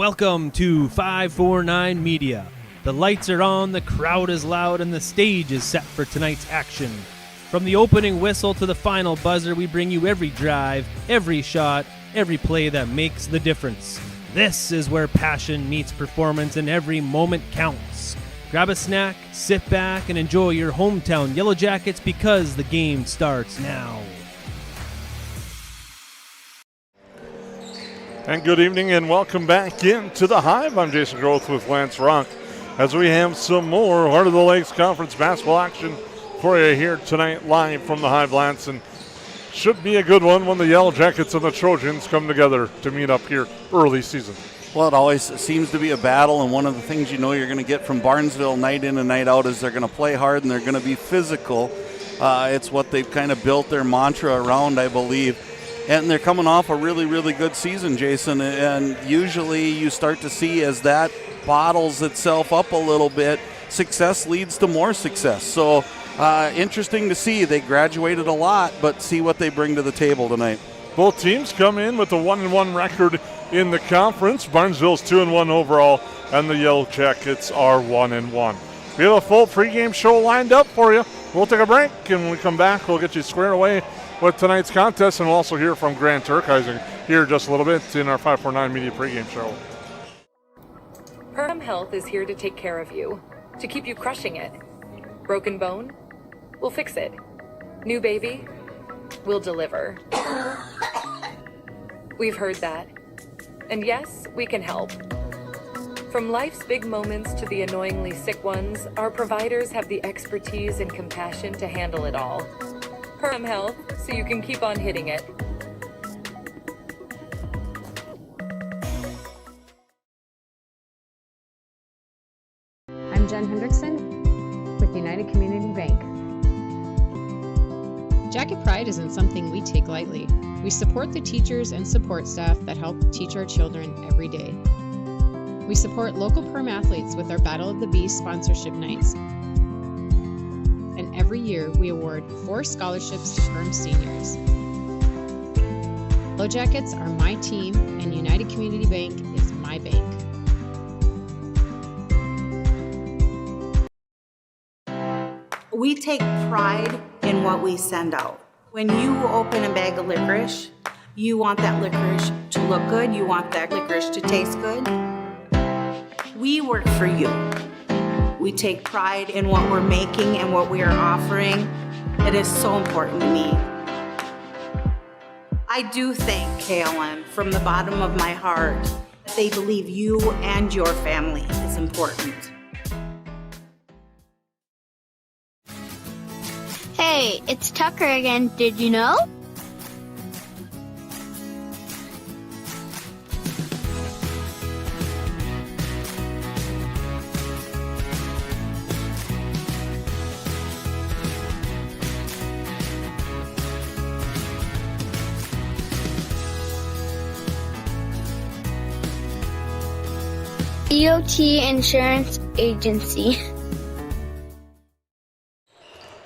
Welcome to 549 Media. The lights are on, the crowd is loud, and the stage is set for tonight's action. From the opening whistle to the final buzzer, we bring you every drive, every shot, every play that makes the difference. This is where passion meets performance and every moment counts. Grab a snack, sit back, and enjoy your hometown Yellowjackets because the game starts now. And good evening and welcome back into the Hive. I'm Jason Groth with Lance Rock as we have some more Heart of the Lakes Conference basketball action for you here tonight live from the Hive, Lance. And should be a good one when the Yellowjackets and the Trojans come together to meet up here early season. Well, it always seems to be a battle, and one of the things you know you're going to get from Barnesville night in and night out is they're going to play hard and they're going to be physical. It's what they've kind of built their mantra around, I believe. And they're coming off a really, really good season, Jason. And usually you start to see as that bottles itself up a little bit, success leads to more success. So interesting to see. They graduated a lot, but see what they bring to the table tonight. Both teams come in with a 1-1 record in the conference. Barnesville's 2-1 overall, and the Yellowjackets are 1-1. We have a full pregame show lined up for you. We'll take a break, and when we come back, we'll get you squared away with tonight's contest, and we'll also hear from Grant Turkheisen here just a little bit in our 549 Media pregame show. Perham Health is here to take care of you, to keep you crushing it. Broken bone? We'll fix it. New baby? We'll deliver. We've heard that. And yes, we can help. From life's big moments to the annoyingly sick ones, our providers have the expertise and compassion to handle it all. Perham Health, so you can keep on hitting it. I'm Jen Hendrickson with United Community Bank. Jacket Pride isn't something we take lightly. We support the teachers and support staff that help teach our children every day. We support local Perm athletes with our Battle of the Bees sponsorship nights. And every year we award 4 scholarships to Perm seniors. Yellowjackets are my team, and United Community Bank is my bank. We take pride in what we send out. When you open a bag of licorice, you want that licorice to look good, you want that licorice to taste good. We work for you. We take pride in what we're making and what we are offering. It is so important to me. I do thank KLM from the bottom of my heart. They believe you and your family is important. Hey, it's Tucker again. Did you know? DOT Insurance Agency.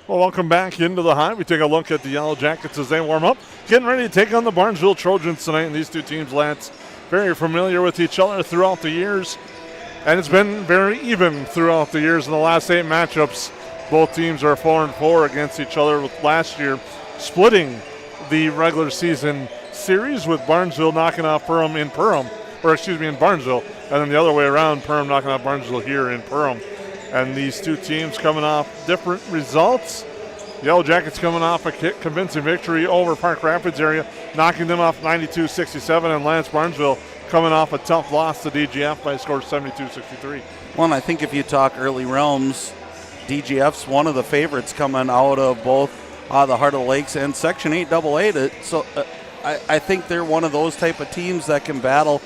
Well, welcome back into the Hive. We take a look at the Yellowjackets as they warm up, getting ready to take on the Barnesville Trojans tonight. And these two teams, Lance, very familiar with each other throughout the years, and it's been very even throughout the years. In the last 8 matchups, both teams are 4-4 against each other, with last year splitting the regular season series, with Barnesville knocking off Perham in Barnesville, and then the other way around, Perham knocking off Barnesville here in Perham. And these two teams coming off different results. Yellowjackets coming off a convincing victory over Park Rapids area, knocking them off 92-67, and Lance Barnesville coming off a tough loss to DGF by a score of 72-63. Well, and I think if you talk early realms, DGF's one of the favorites coming out of both the Heart of the Lakes and Section 8 AA. So I think they're one of those type of teams that can battle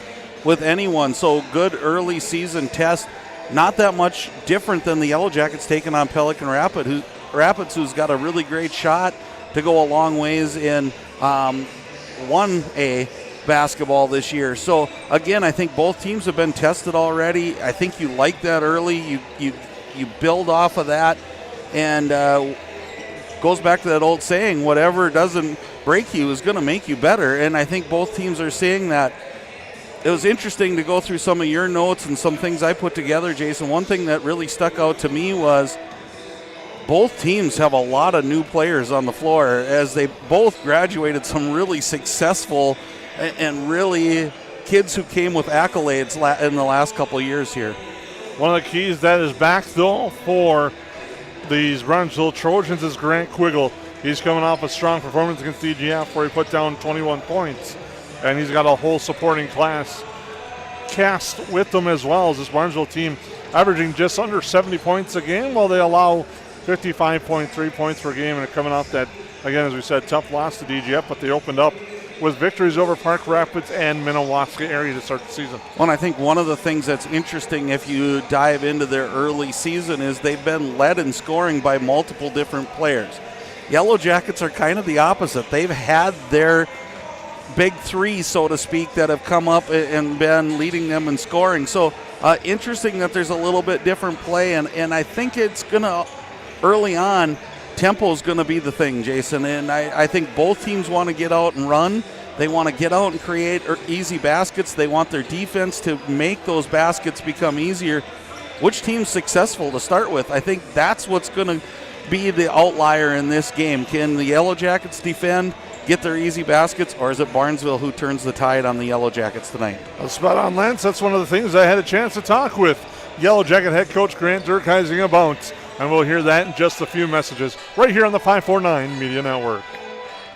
with anyone. So good early season test. Not that much different than the Yellowjackets taking on Pelican Rapids, who's got a really great shot to go a long ways in 1A basketball this year. So, again, I think both teams have been tested already. I think you like that early. You build off of that, and goes back to that old saying, whatever doesn't break you is going to make you better. And I think both teams are seeing that it was interesting to go through some of your notes and some things I put together, Jason. One thing that really stuck out to me was both teams have a lot of new players on the floor, as they both graduated some really successful and really kids who came with accolades in the last couple of years here. One of the keys that is back, though, for these Barnesville Trojans is Grant Quiggle. He's coming off a strong performance against DGF where he put down 21 points, and he's got a whole supporting class cast with them as well, as this Barnesville team averaging just under 70 points a game, while they allow 55.3 points per game, and they're coming off that, again, as we said, tough loss to DGF, but they opened up with victories over Park Rapids and Minnewaska area to start the season. Well, I think one of the things that's interesting if you dive into their early season is they've been led in scoring by multiple different players. Yellowjackets are kind of the opposite. They've had their big three, so to speak, that have come up and been leading them in scoring. So interesting that there's a little bit different play, and I think it's going to, early on, tempo is going to be the thing, Jason, and I think both teams want to get out and run. They want to get out and create easy baskets. They want their defense to make those baskets become easier. Which team's successful to start with? I think that's what's going to be the outlier in this game. Can the Yellowjackets defend, get their easy baskets, or is it Barnesville who turns the tide on the Yellowjackets tonight? Spot on, Lance. That's one of the things I had a chance to talk with Yellowjacket head coach Grant Durkheising about. And we'll hear that in just a few messages right here on the 549 Media Network.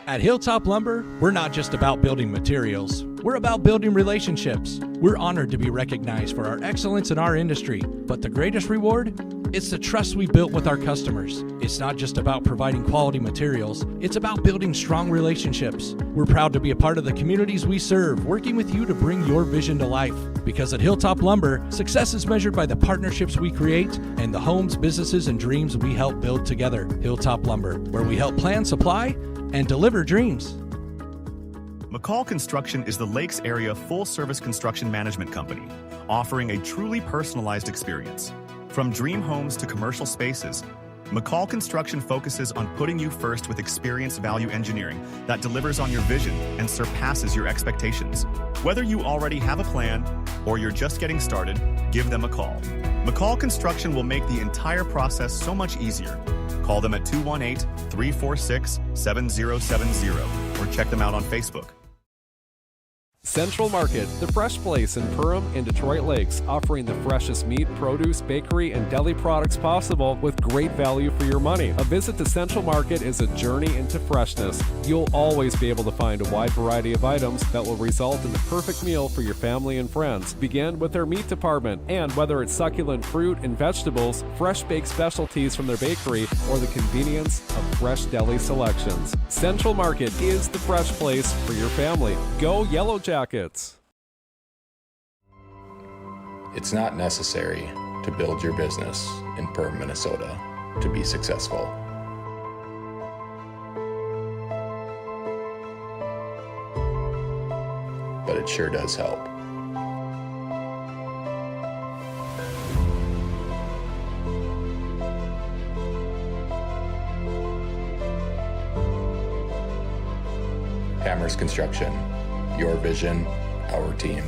At Hilltop Lumber, we're not just about building materials. We're about building relationships. We're honored to be recognized for our excellence in our industry. But the greatest reward? It's the trust we built with our customers. It's not just about providing quality materials. It's about building strong relationships. We're proud to be a part of the communities we serve, working with you to bring your vision to life. Because at Hilltop Lumber, success is measured by the partnerships we create and the homes, businesses, and dreams we help build together. Hilltop Lumber, where we help plan, supply, and deliver dreams. McCall Construction is the Lakes area full-service construction management company, offering a truly personalized experience. From dream homes to commercial spaces, McCall Construction focuses on putting you first with experienced value engineering that delivers on your vision and surpasses your expectations. Whether you already have a plan or you're just getting started, give them a call. McCall Construction will make the entire process so much easier. Call them at 218-346-7070 or check them out on Facebook. Central Market, the fresh place in Perham and Detroit Lakes, offering the freshest meat, produce, bakery, and deli products possible with great value for your money. A visit to Central Market is a journey into freshness. You'll always be able to find a wide variety of items that will result in the perfect meal for your family and friends. Begin with their meat department, and whether it's succulent fruit and vegetables, fresh baked specialties from their bakery, or the convenience of fresh deli selections, Central Market is the fresh place for your family. Go Yellowjackets! It's not necessary to build your business in Perham, Minnesota to be successful. But it sure does help. Hammers Construction. Your vision, our team.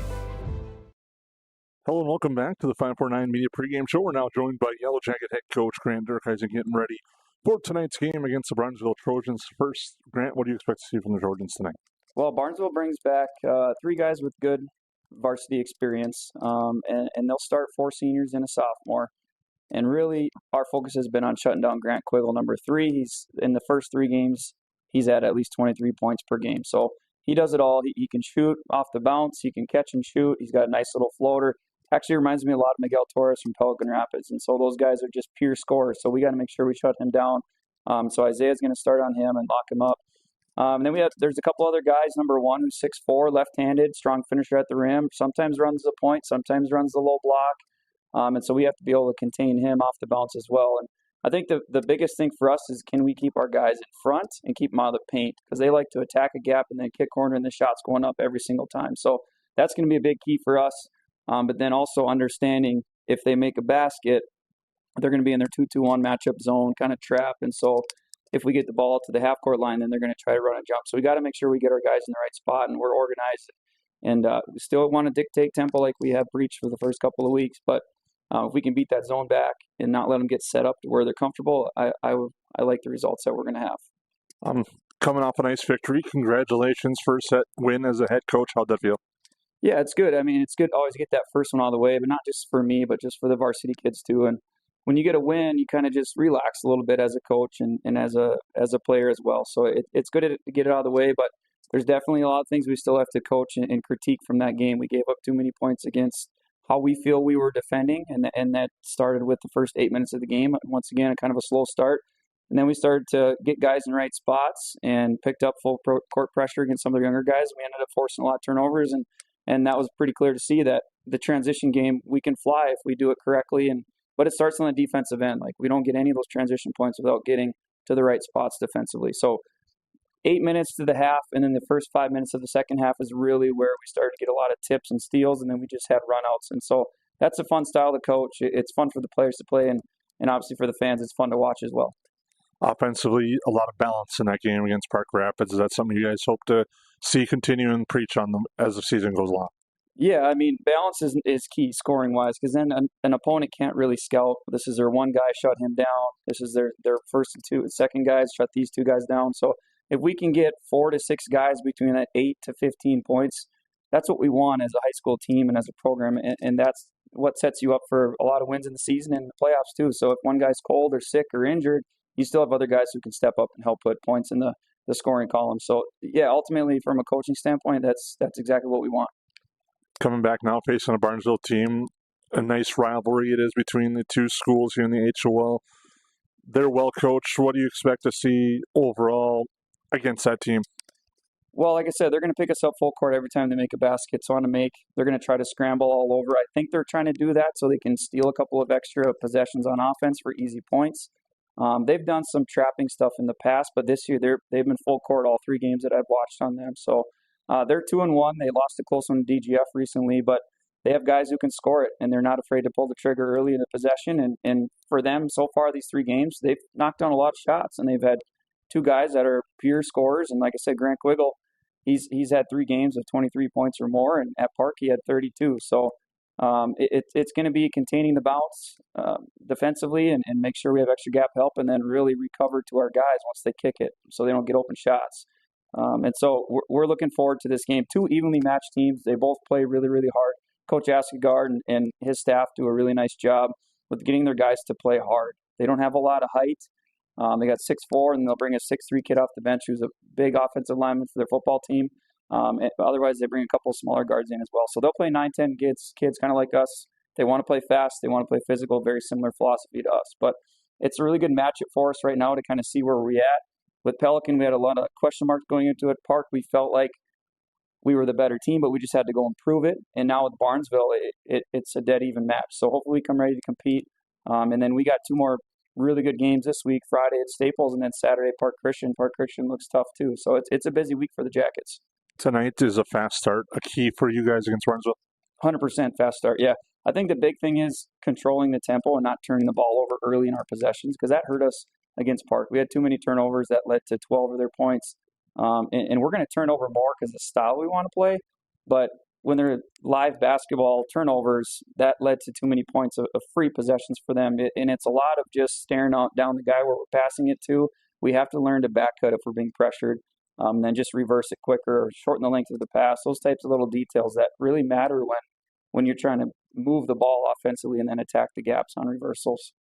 Hello and welcome back to the 549 Media Pregame Show. We're now joined by Yellowjacket head coach Grant Durkheising, getting ready for tonight's game against the Barnesville Trojans. First, Grant, what do you expect to see from the Trojans tonight? Well, Barnesville brings back three guys with good varsity experience, and they'll start four seniors and a sophomore. And really, our focus has been on shutting down Grant Quiggle, number 3. He's in the first 3 games, he's at least 23 points per game. So he does it all. He can shoot off the bounce. He can catch and shoot. He's got a nice little floater. Actually reminds me a lot of Miguel Torres from Pelican Rapids. And so those guys are just pure scorers. So we got to make sure we shut him down. So Isaiah's going to start on him and lock him up. And then there's a couple other guys. Number 1, who's 6'4", left-handed, strong finisher at the rim. Sometimes runs the point, sometimes runs the low block. And so we have to be able to contain him off the bounce as well. And I think the biggest thing for us is, can we keep our guys in front and keep them out of the paint? Because they like to attack a gap and then kick corner and the shot's going up every single time. So that's going to be a big key for us. But then also understanding if they make a basket, they're going to be in their 2-2-1 matchup zone, kind of trap. And so if we get the ball to the half-court line, then they're going to try to run a jump. So we got to make sure we get our guys in the right spot and we're organized And we still want to dictate tempo like we have breached for the first couple of weeks. But if we can beat that zone back and not let them get set up to where they're comfortable, I like the results that we're going to have. Coming off a nice victory, congratulations, first set win as a head coach. How'd that feel? Yeah, it's good. I mean, it's good to always get that first one out of the way, but not just for me, but just for the varsity kids too. And when you get a win, you kind of just relax a little bit as a coach and as a player as well. So it's good to get it out of the way, but there's definitely a lot of things we still have to coach and critique from that game. We gave up too many points against how we feel we were defending, and that started with the first 8 minutes of the game. Once again, kind of a slow start. And then we started to get guys in right spots and picked up full court pressure against some of the younger guys. We ended up forcing a lot of turnovers, and that was pretty clear to see that the transition game, we can fly if we do it correctly. But it starts on the defensive end. Like, we don't get any of those transition points without getting to the right spots defensively. So 8 minutes to the half, and then the first 5 minutes of the second half is really where we started to get a lot of tips and steals, and then we just had runouts. And so that's a fun style to coach. It's fun for the players to play, and obviously for the fans, it's fun to watch as well. Offensively, a lot of balance in that game against Park Rapids. Is that something you guys hope to see continue and preach on them as the season goes along? Yeah, I mean, balance is key scoring-wise, because then an opponent can't really scout. This is their one guy, shut him down. This is their first and second guys, shut these two guys down. So if we can get 4 to 6 guys between that 8 to 15 points, that's what we want as a high school team and as a program, and that's what sets you up for a lot of wins in the season and the playoffs too. So if one guy's cold or sick or injured, you still have other guys who can step up and help put points in the scoring column. So yeah, ultimately from a coaching standpoint, that's exactly what we want. Coming back now, facing a Barnesville team, a nice rivalry it is between the two schools here in the HOL. They're well coached. What do you expect to see overall against that team? Well, like I said, they're going to pick us up full court every time they make a basket. So they're going to try to scramble all over. I think they're trying to do that so they can steal a couple of extra possessions on offense for easy points. They've done some trapping stuff in the past, but this year they've been full court all 3 games that I've watched on them. So they're 2-1. They lost a close one to DGF recently, but they have guys who can score it, and they're not afraid to pull the trigger early in the possession. And for them, so far, these 3 games, they've knocked down a lot of shots, and they've had 2 guys that are pure scorers. And like I said, Grant Quiggle, he's had 3 games of 23 points or more, and at Park he had 32. So it's going to be containing the bounce defensively and make sure we have extra gap help, and then really recover to our guys once they kick it so they don't get open shots. And so we're looking forward to this game. 2 evenly matched teams. They both play really, really hard. Coach Askegard and his staff do a really nice job with getting their guys to play hard. They don't have a lot of height. They got 6'4", and they'll bring a 6'3" kid off the bench who's a big offensive lineman for their football team. Otherwise, they bring a couple of smaller guards in as well. So they'll play 9-10 kids kind of like us. They want to play fast. They want to play physical, very similar philosophy to us. But it's a really good matchup for us right now to kind of see where we're at. With Pelican, we had a lot of question marks going into it. Park, we felt like we were the better team, but we just had to go and prove it. And now with Barnesville, it's a dead even match. So hopefully we come ready to compete. And then we got 2 more really good games this week, Friday at Staples and then Saturday Park Christian. Park Christian looks tough too. So it's a busy week for the Jackets. Tonight is a fast start, a key for you guys against Barnesville? 100% fast start, yeah. I think the big thing is controlling the tempo and not turning the ball over early in our possessions, because that hurt us against Park. We had too many turnovers that led to 12 of their points. And we're going to turn over more because of the style we want to play. But when they're live basketball turnovers, that led to too many points of free possessions for them. And it's a lot of just staring down the guy where we're passing it to. We have to learn to back cut if we're being pressured. Then just reverse it quicker or shorten the length of the pass. Those types of little details that really matter when you're trying to move the ball offensively and then attack the gaps on reversals.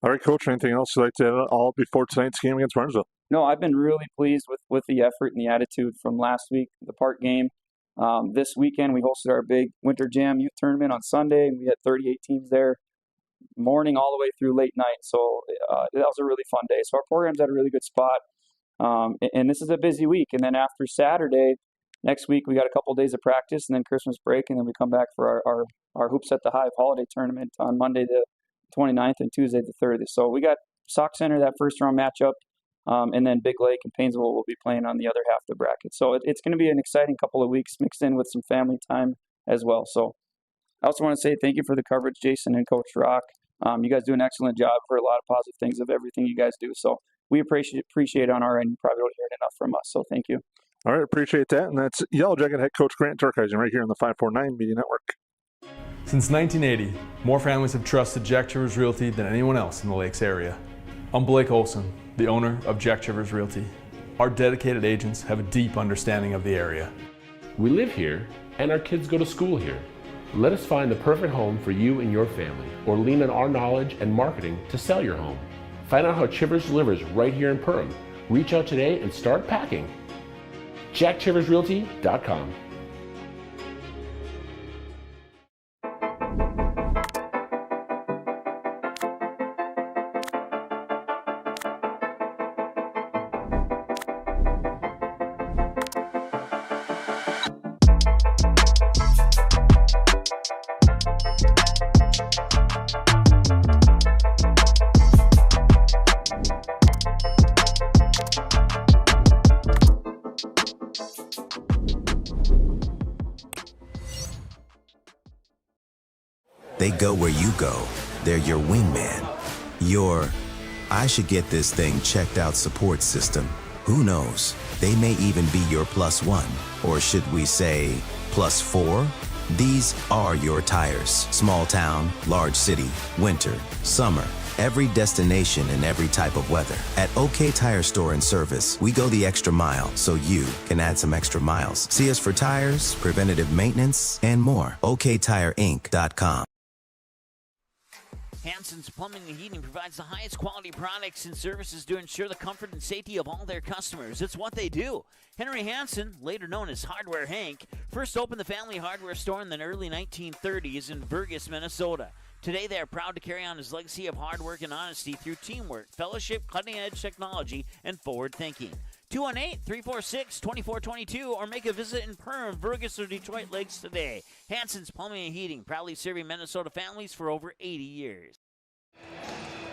All right, Coach, anything else you'd like to add all before tonight's game against Barnesville? No, I've been really pleased with the effort and the attitude from last week, the Park game. This weekend, we hosted our big Winter Jam Youth Tournament on Sunday, and we had 38 teams there, morning all the way through late night. So that was a really fun day. So our program's at a really good spot. And this is a busy week. And then after Saturday, next week, we got a couple of days of practice and then Christmas break. And then we come back for our Hoops at the Hive holiday tournament on Monday the 29th and Tuesday the 30th. So we got Sauk Center, that first round matchup. And then Big Lake and Painesville will be playing on the other half of the bracket. So it's going to be an exciting couple of weeks mixed in with some family time as well. So I also want to say thank you for the coverage, Jason and Coach Rock. You guys do an excellent job for a lot of positive things of everything you guys do. So we appreciate it on our end. You probably don't hear it enough from us. So thank you. All right, appreciate that. And that's Yellow Jacket head coach Grant Turkheisen right here on the 549 Media Network. Since 1980, more families have trusted Jack Chivers Realty than anyone else in the Lakes area. I'm Blake Olson, the owner of Jack Chivers Realty. Our dedicated agents have a deep understanding of the area. We live here and our kids go to school here. Let us find the perfect home for you and your family, or lean on our knowledge and marketing to sell your home. Find out how Chivers delivers right here in Perham. Reach out today and start packing. JackChiversRealty.com. They go where you go. They're your wingman. Your, I should get this thing checked out support system. Who knows? They may even be your +1. Or should we say +4? These are your tires. Small town, large city, winter, summer. Every destination and every type of weather. At OK Tire Store and Service, we go the extra mile so you can add some extra miles. See us for tires, preventative maintenance, and more. OKTireInc.com. Hansen's Plumbing and Heating provides the highest quality products and services to ensure the comfort and safety of all their customers. It's what they do. Henry Hansen, later known as Hardware Hank, first opened the family hardware store in the early 1930s in Burgess, Minnesota. Today, they are proud to carry on his legacy of hard work and honesty through teamwork, fellowship, cutting-edge technology, and forward thinking. 218-346-2422 or make a visit in Perham, Burgess, or Detroit Lakes today. Hansen's Plumbing and Heating, proudly serving Minnesota families for over 80 years.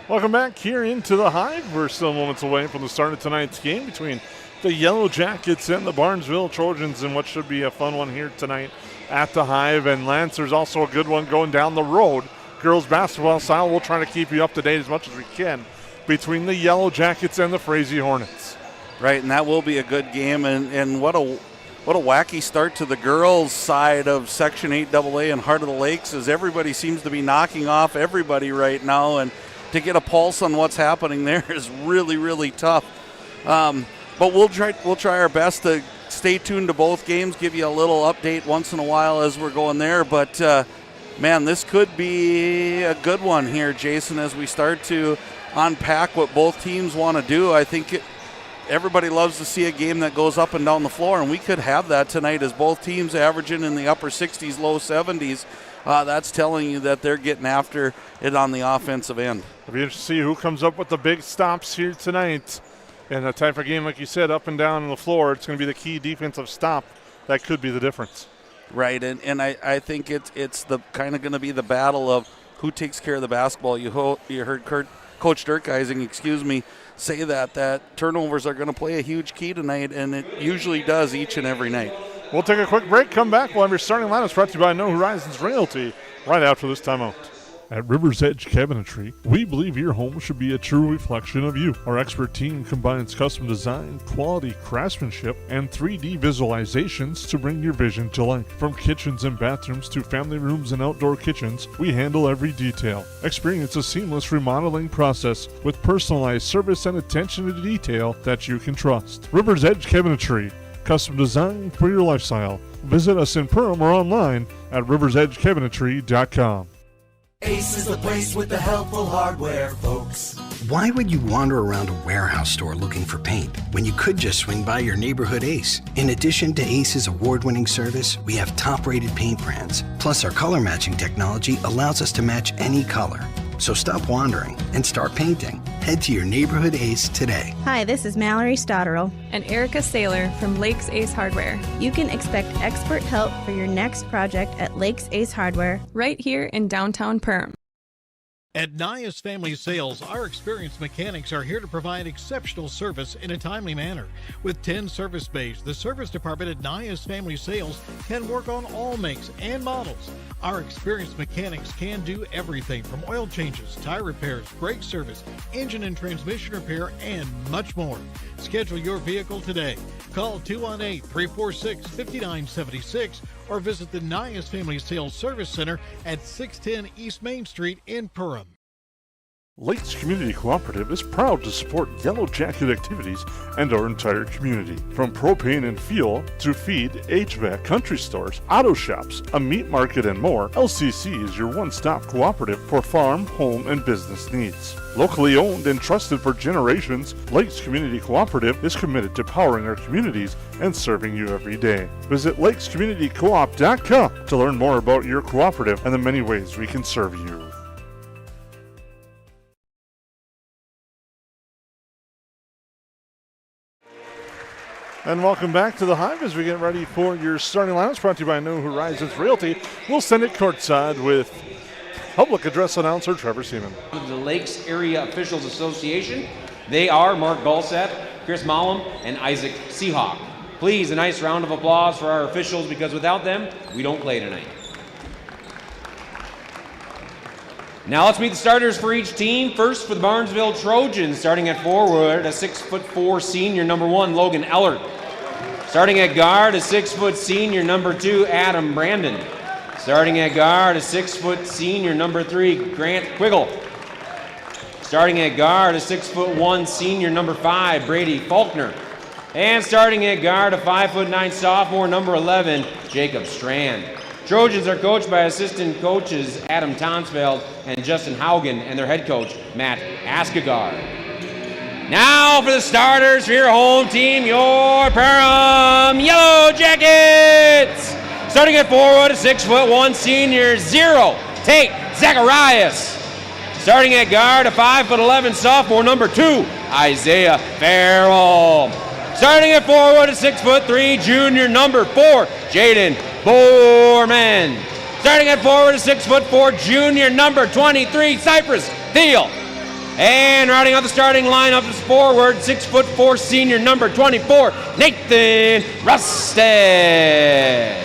Welcome back here into the Hive. We're still moments away from the start of tonight's game between the Yellow Jackets and the Barnesville Trojans in what should be a fun one here tonight at the Hive. And Lance, there's also a good one going down the road. Girls basketball style, we'll try to keep you up to date as much as we can between the Yellow Jackets and the Frazee Hornets. Right, and that will be a good game, and what a wacky start to the girls' side of Section 8AA and Heart of the Lakes, as everybody seems to be knocking off everybody right now, and to get a pulse on what's happening there is really, really tough. But we'll try our best to stay tuned to both games, give you a little update once in a while as we're going there, but man, this could be a good one here, Jason, as we start to unpack what both teams want to do. I think everybody loves to see a game that goes up and down the floor, and we could have that tonight as both teams averaging in the upper 60s, low 70s. That's telling you that they're getting after it on the offensive end. It'll be interesting to see who comes up with the big stops here tonight. And a type of game, like you said, up and down on the floor, it's going to be the key defensive stop. That could be the difference. Right, and I think it's the kind of going to be the battle of who takes care of the basketball. You heard Coach Durkeising, say that turnovers are going to play a huge key tonight, and it usually does each and every night. We'll take a quick break, come back. We'll have your starting lineups brought to you by No Horizons Realty right after this timeout. At River's Edge Cabinetry, we believe your home should be a true reflection of you. Our expert team combines custom design, quality craftsmanship, and 3D visualizations to bring your vision to life. From kitchens and bathrooms to family rooms and outdoor kitchens, we handle every detail. Experience a seamless remodeling process with personalized service and attention to detail that you can trust. River's Edge Cabinetry, custom design for your lifestyle. Visit us in Perham or online at riversedgecabinetry.com. Ace is the place with the helpful hardware, folks. Why would you wander around a warehouse store looking for paint when you could just swing by your neighborhood Ace? In addition to Ace's award-winning service, we have top-rated paint brands. Plus, our color matching technology allows us to match any color. So stop wandering and start painting. Head to your neighborhood Ace today. Hi, this is Mallory Stotterell and Erica Saylor from Lakes Ace Hardware. You can expect expert help for your next project at Lakes Ace Hardware, right here in downtown Perham. At Nias Family Sales, our experienced mechanics are here to provide exceptional service in a timely manner. With 10 service bays, the service department at Nias Family Sales can work on all makes and models. Our experienced mechanics can do everything from oil changes, tire repairs, brake service, engine and transmission repair, and much more. Schedule your vehicle today. Call 218-346-5976 or visit the Nias Family Sales Service Center at 610 East Main Street in Perham. Lakes Community Cooperative is proud to support Yellow Jacket activities and our entire community. From propane and fuel to feed, HVAC, country stores, auto shops, a meat market, and more, LCC is your one-stop cooperative for farm, home, and business needs. Locally owned and trusted for generations, Lakes Community Cooperative is committed to powering our communities and serving you every day. Visit lakescommunitycoop.com to learn more about your cooperative and the many ways we can serve you. And welcome back to the Hive as we get ready for your starting lineups, brought to you by New Horizons Realty. We'll send it courtside with public address announcer Trevor Seaman. The Lakes Area Officials Association. They are Mark Gulsat, Chris Mollum, and Isaac Seahawk. Please, a nice round of applause for our officials, because without them, we don't play tonight. Now let's meet the starters for each team. First for the Barnesville Trojans, starting at forward, a 6'4" senior, number 1, Logan Ellert. Starting at guard, a 6' senior, number 2, Adam Brandon. Starting at guard, a 6' senior, number 3, Grant Quiggle. Starting at guard, a 6'1" senior, number 5, Brady Faulkner. And starting at guard, a 5'9" sophomore, number 11, Jacob Strand. Trojans are coached by assistant coaches Adam Tonsfeld and Justin Haugen, and their head coach, Matt Askegaard. Now for the starters for your home team, your Perham Yellowjackets. Starting at forward, a 6'1" senior, 0, Tate Zacharias. Starting at guard, a 5'11" sophomore, number 2, Isaiah Farrell. Starting at forward, a 6'3" junior, number 4, Jaden Borman. Starting at forward, a 6'4" junior, number 23, Cypress Thiel. And rounding out the starting lineup is forward, 6'4" senior, number 24, Nathan Rusted.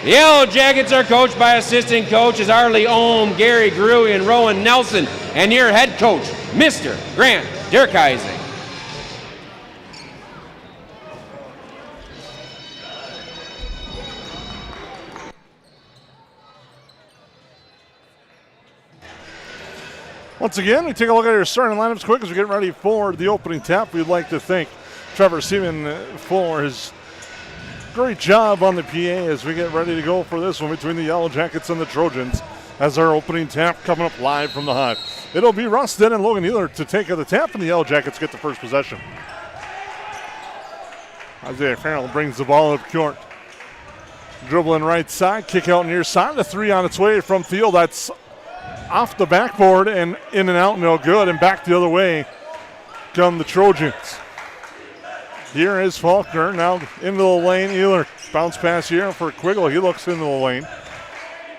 The Yellow Jackets are coached by assistant coaches Arlie Ohm, Gary Gruey, and Rowan Nelson, and your head coach, Mr. Grant Dirkheising. Once again, we take a look at our starting lineups quick as we get ready for the opening tap. We'd like to thank Trevor Seaman for his great job on the PA as we get ready to go for this one between the Yellow Jackets and the Trojans as our opening tap coming up live from the Hive. It'll be Rustin and Logan Ealer to take the tap, and the Yellow Jackets get the first possession. Isaiah Farrell brings the ball up court. Dribbling right side, kick out near side. The 3 on its way from Thiel. That's off the backboard and in and out, no good, and back the other way come the Trojans. Here is Faulkner, now into the lane, Ealer. Bounce pass here for Quiggle, he looks into the lane.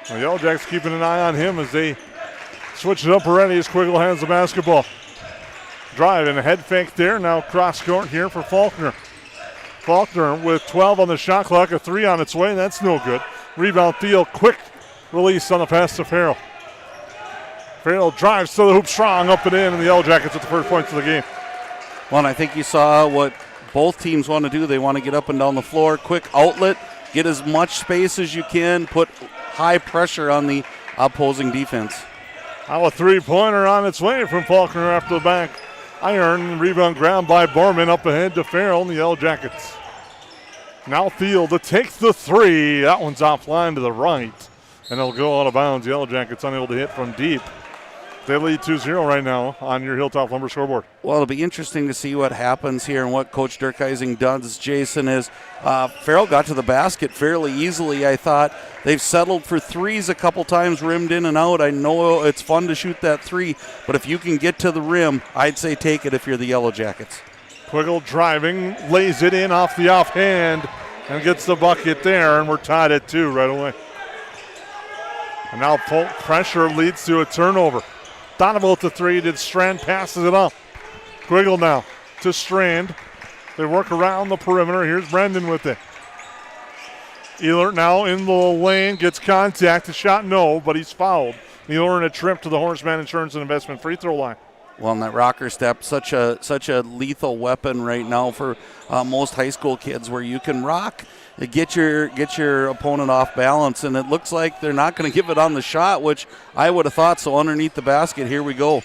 The Yellow Jackets keeping an eye on him as they switch it up already as Quiggle has the basketball. Drive and a head fake there, now cross court here for Faulkner. Faulkner with 12 on the shot clock, a 3 on its way, that's no good. Rebound Thiel, quick release on the pass to Farrell. Farrell drives to the hoop strong, up and in, and the Yellow Jackets at the first points of the game. Well, and I think you saw what both teams want to do. They want to get up and down the floor, quick outlet, get as much space as you can, put high pressure on the opposing defense. Now a 3-pointer on its way from Faulkner after the back iron. Rebound grab by Borman, up ahead to Farrell and the Yellow Jackets. Now Thiel to take the 3. That one's offline to the right, and it'll go out of bounds. The Yellow Jackets unable to hit from deep. They lead 2-0 right now on your Hilltop Lumber scoreboard. Well, it'll be interesting to see what happens here and what Coach Dirkheising does, Jason, is Farrell got to the basket fairly easily, I thought. They've settled for threes a couple times, rimmed in and out. I know it's fun to shoot that 3, but if you can get to the rim, I'd say take it if you're the Yellow Jackets. Quiggle driving, lays it in off the offhand, and gets the bucket there, and we're tied at 2 right away. And now pressure leads to a turnover. Donovan at the 3, did Strand, passes it up. Quiggle now to Strand. They work around the perimeter. Here's Brendan with it. Ehlert now in the lane, gets contact. The shot, no, but he's fouled. Ehlert in a trip to the Horseman Insurance and Investment free throw line. Well, and that rocker step, such a lethal weapon right now for most high school kids, where you can rock, get your opponent off balance, and it looks like they're not going to give it on the shot, which I would have thought. So underneath the basket, here we go.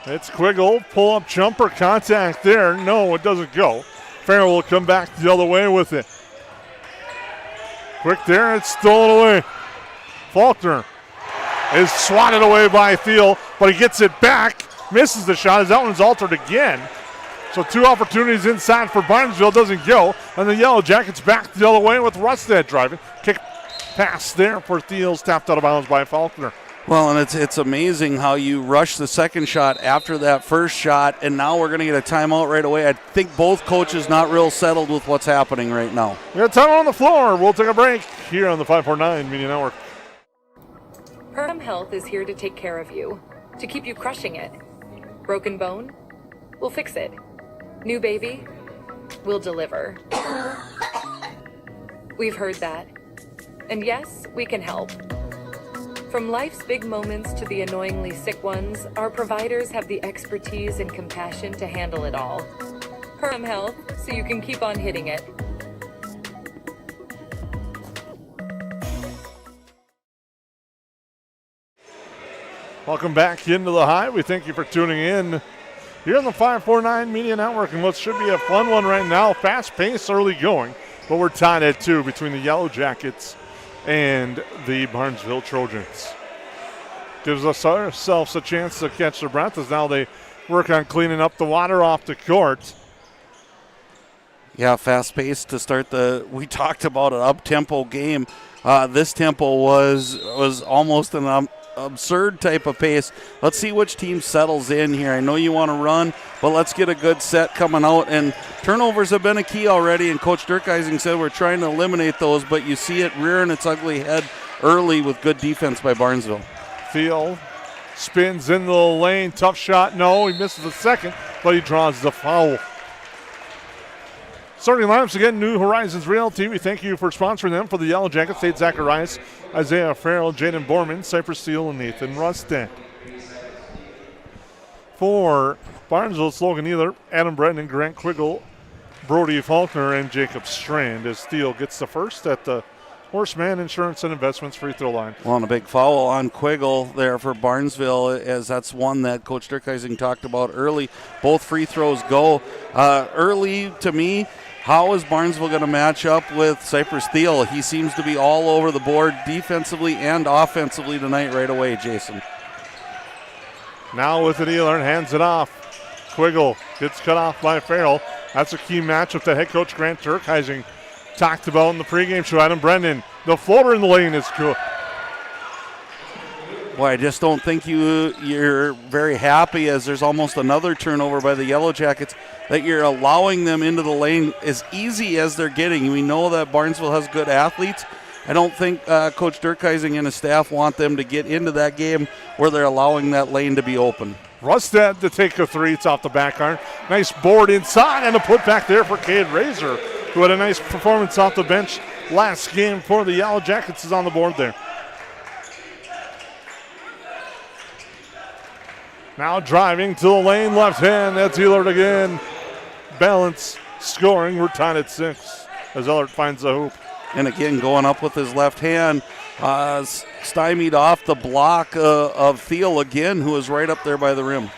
It's Quiggle, pull-up jumper, contact there. No, it doesn't go. Farrell will come back the other way with it. Quick there, it's stolen away. Faulkner is swatted away by Thiel, but he gets it back, misses the shot as that one's altered again. So 2 opportunities inside for Barnesville, doesn't go. And the Yellow Jackets back the other way with Rustad driving. Kick pass there for Thiel's tapped out of bounds by Faulkner. Well, and it's amazing how you rush the second shot after that first shot, and now we're going to get a timeout right away. I think both coaches not real settled with what's happening right now. We got time on the floor. We'll take a break here on the 549 Media Network. Perham Health is here to take care of you, to keep you crushing it. Broken bone? We'll fix it. New baby? We'll deliver. We've heard that. And yes, we can help. From life's big moments to the annoyingly sick ones, our providers have the expertise and compassion to handle it all. Perham Health, so you can keep on hitting it. Welcome back into the Hive. We thank you for tuning in here on the 549 Media Network, and what should be a fun one right now. Fast pace, early going, but we're tied at 2 between the Yellow Jackets and the Barnesville Trojans. Gives us ourselves a chance to catch their breath as now they work on cleaning up the water off the court. Yeah, fast paced to start we talked about an up-tempo game. This tempo was almost an absurd type of pace. Let's see which team settles in here. I know you want to run, but let's get a good set coming out. And turnovers have been a key already, and Coach Dirkhuizing said we're trying to eliminate those, but you see it rearing its ugly head early with good defense by Barnesville. Thiel spins in the lane. Tough shot. No, he misses the second, but he draws the foul. Starting lineups again, New Horizons Realty. We thank you for sponsoring them. For the Yellow Jackets, Tate Zacharias, Isaiah Farrell, Jaden Borman, Cypress Steele, and Nathan Rustad. For Barnesville, it's Logan Ealer, Adam Brennan, Grant Quiggle, Brody Faulkner, and Jacob Strand as Steele gets the first at the Horseman Insurance and Investments free throw line. Well, and a big foul on Quiggle there for Barnesville, as that's one that Coach Dirkhuizing talked about early. Both free throws go. Early, to me, how is Barnesville going to match up with Cypress Thiel? He seems to be all over the board defensively and offensively tonight right away, Jason. Now with it, Ealer hands it off. Quiggle gets cut off by Farrell. That's a key matchup that head coach Grant Dirkhuizing talked about in the pregame show. Adam Brennan, the floater in the lane is good. Boy, I just don't think you're very happy, as there's almost another turnover by the Yellow Jackets, that you're allowing them into the lane as easy as they're getting. We know that Barnesville has good athletes. I don't think Coach Dirkhuizing and his staff want them to get into that game where they're allowing that lane to be open. Rustad to take a three. It's off the back iron. Nice board inside and a putback there for Cade Razor, who had a nice performance off the bench last game for the Yellow Jackets, is on the board there. Now driving to the lane, left hand. That's Ehlert again. Balance, scoring. We're tied at 6 as Ehlert finds the hoop. And again, going up with his left hand, stymied off the block of Thiel again, who is right up there by the rim.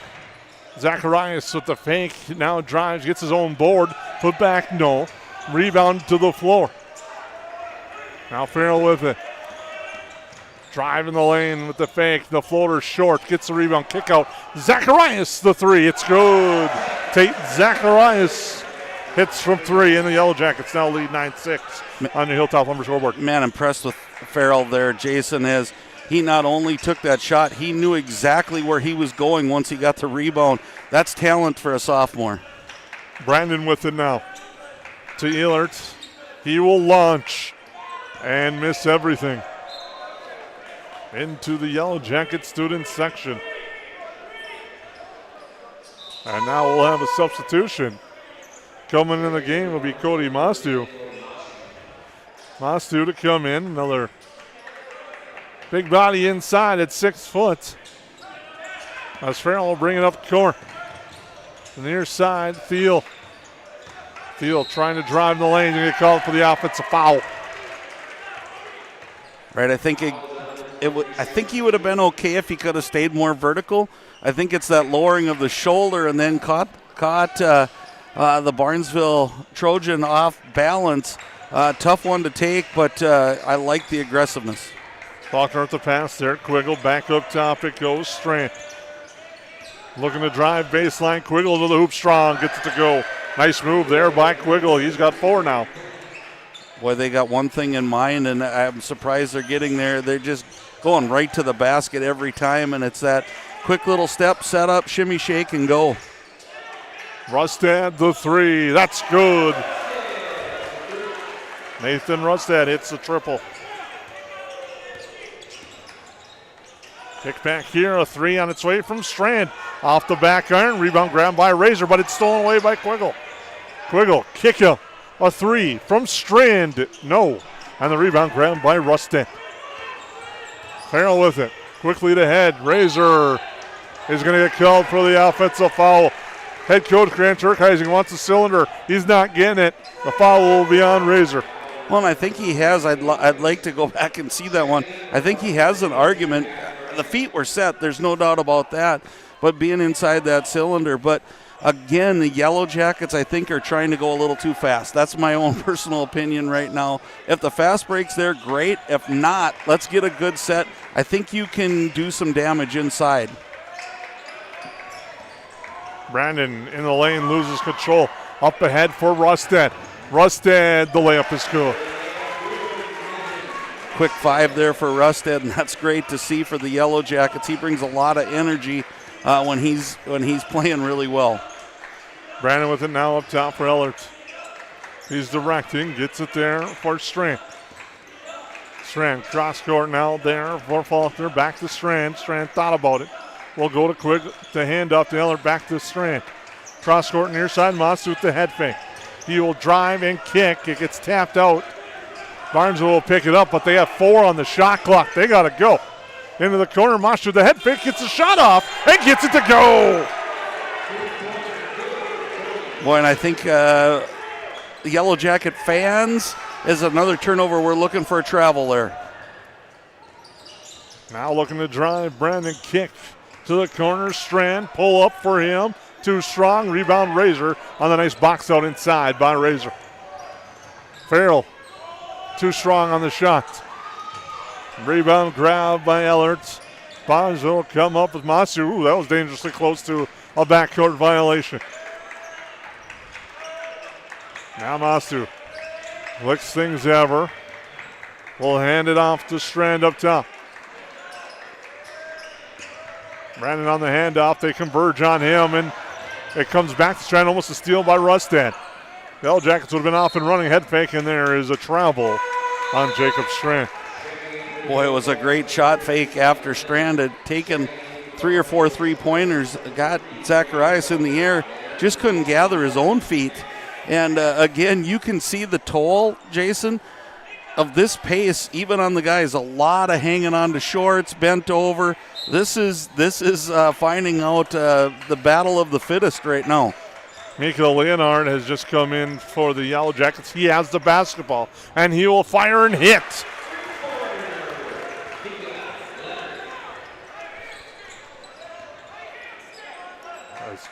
Zacharias with the fake, now drives, gets his own board. Put back, no. Rebound to the floor. Now Farrell with it. Driving the lane with the fake. The floater short. Gets the rebound. Kick out. Zacharias the three. It's good. Tate Zacharias hits from 3, and the Yellow Jackets now lead 9-6 on the Hilltop Lumber scoreboard. Man, impressed with Farrell there, Jason, as he not only took that shot, he knew exactly where he was going once he got the rebound. That's talent for a sophomore. Brandon with it now. To Ehlert. He will launch and miss everything. Into the Yellow Jacket student section. And now we'll have a substitution. Coming in the game will be Cody Mostu. Mostu to come in. Another big body inside at 6 foot. As Farrell will bring it up the court. The near side, Thiel. Thiel trying to drive the lane and get called for the offensive foul. Right, I think I think he would have been okay if he could have stayed more vertical. I think it's that lowering of the shoulder and then caught the Barnesville Trojan off balance. Tough one to take, but I like the aggressiveness. Faulkner with the pass there. Quiggle back up top. It goes Strand. Looking to drive baseline. Quiggle to the hoop strong. Gets it to go. Nice move there by Quiggle. He's got 4 now. Boy, they got one thing in mind, and I'm surprised they're getting there. They're just going right to the basket every time, and it's that quick little step, set up, shimmy, shake, and go. Rustad the 3. That's good. Nathan Rustad hits the triple. Kick back here, a 3 on its way from Strand. Off the back iron, rebound grabbed by Razor, but it's stolen away by Quiggle. Quiggle, kick up, a 3 from Strand. No, and the rebound grabbed by Rustad. Farrell with it, quickly to head. Razor is going to get called for the offensive foul. Head coach Grant Turkheising wants a cylinder. He's not getting it. The foul will be on Razor. Well, and I think he has. I'd like to go back and see that one. I think he has an argument. The feet were set, there's no doubt about that, but being inside that cylinder. But again, the Yellow Jackets, I think, are trying to go a little too fast. That's my own personal opinion right now. If the fast break's there, great. If not, let's get a good set. I think you can do some damage inside. Brandon in the lane loses control. Up ahead for Rustad. Rustad, the layup is good. Quick 5 there for Rustad, and that's great to see for the Yellow Jackets. He brings a lot of energy when he's playing really well. Brandon with it now up top for Ellert. He's directing, gets it there for Strand. Strand cross court now there for Faulkner. Back to Strand. Strand thought about it. We'll go to Quick to hand off to Ellert. Back to Strand. Cross court near side. Masu with the head fake. He will drive and kick. It gets tapped out. Barnesville will pick it up, but they have 4 on the shot clock. They got to go. Into the corner, Mosh with the head fake, gets the shot off, and gets it to go. Boy, and I think the Yellow Jacket fans is another turnover. We're looking for a travel there. Now looking to drive, Brandon kick to the corner, Strand, pull up for him. Too strong, rebound Razor on the nice box out inside by Razor. Farrell. Too strong on the shot. Rebound grab by Ellert. Barnesville come up with Masu. Ooh, that was dangerously close to a backcourt violation. Now Masu licks things ever. We'll hand it off to Strand up top. Brandon on the handoff. They converge on him, and it comes back to Strand, almost a steal by Rustad. The Yellow Jackets would have been off and running. Head fake, and there is a travel on Jacob Strand. Boy, it was a great shot fake after Strand had taken 3 or 4 3-pointers, got Zacharias in the air, just couldn't gather his own feet. And again, you can see the toll, Jason, of this pace, even on the guys. A lot of hanging on to shorts, bent over. This is finding out the battle of the fittest right now. Miko Leonard has just come in for the Yellow Jackets. He has the basketball, and he will fire and hit. Nice.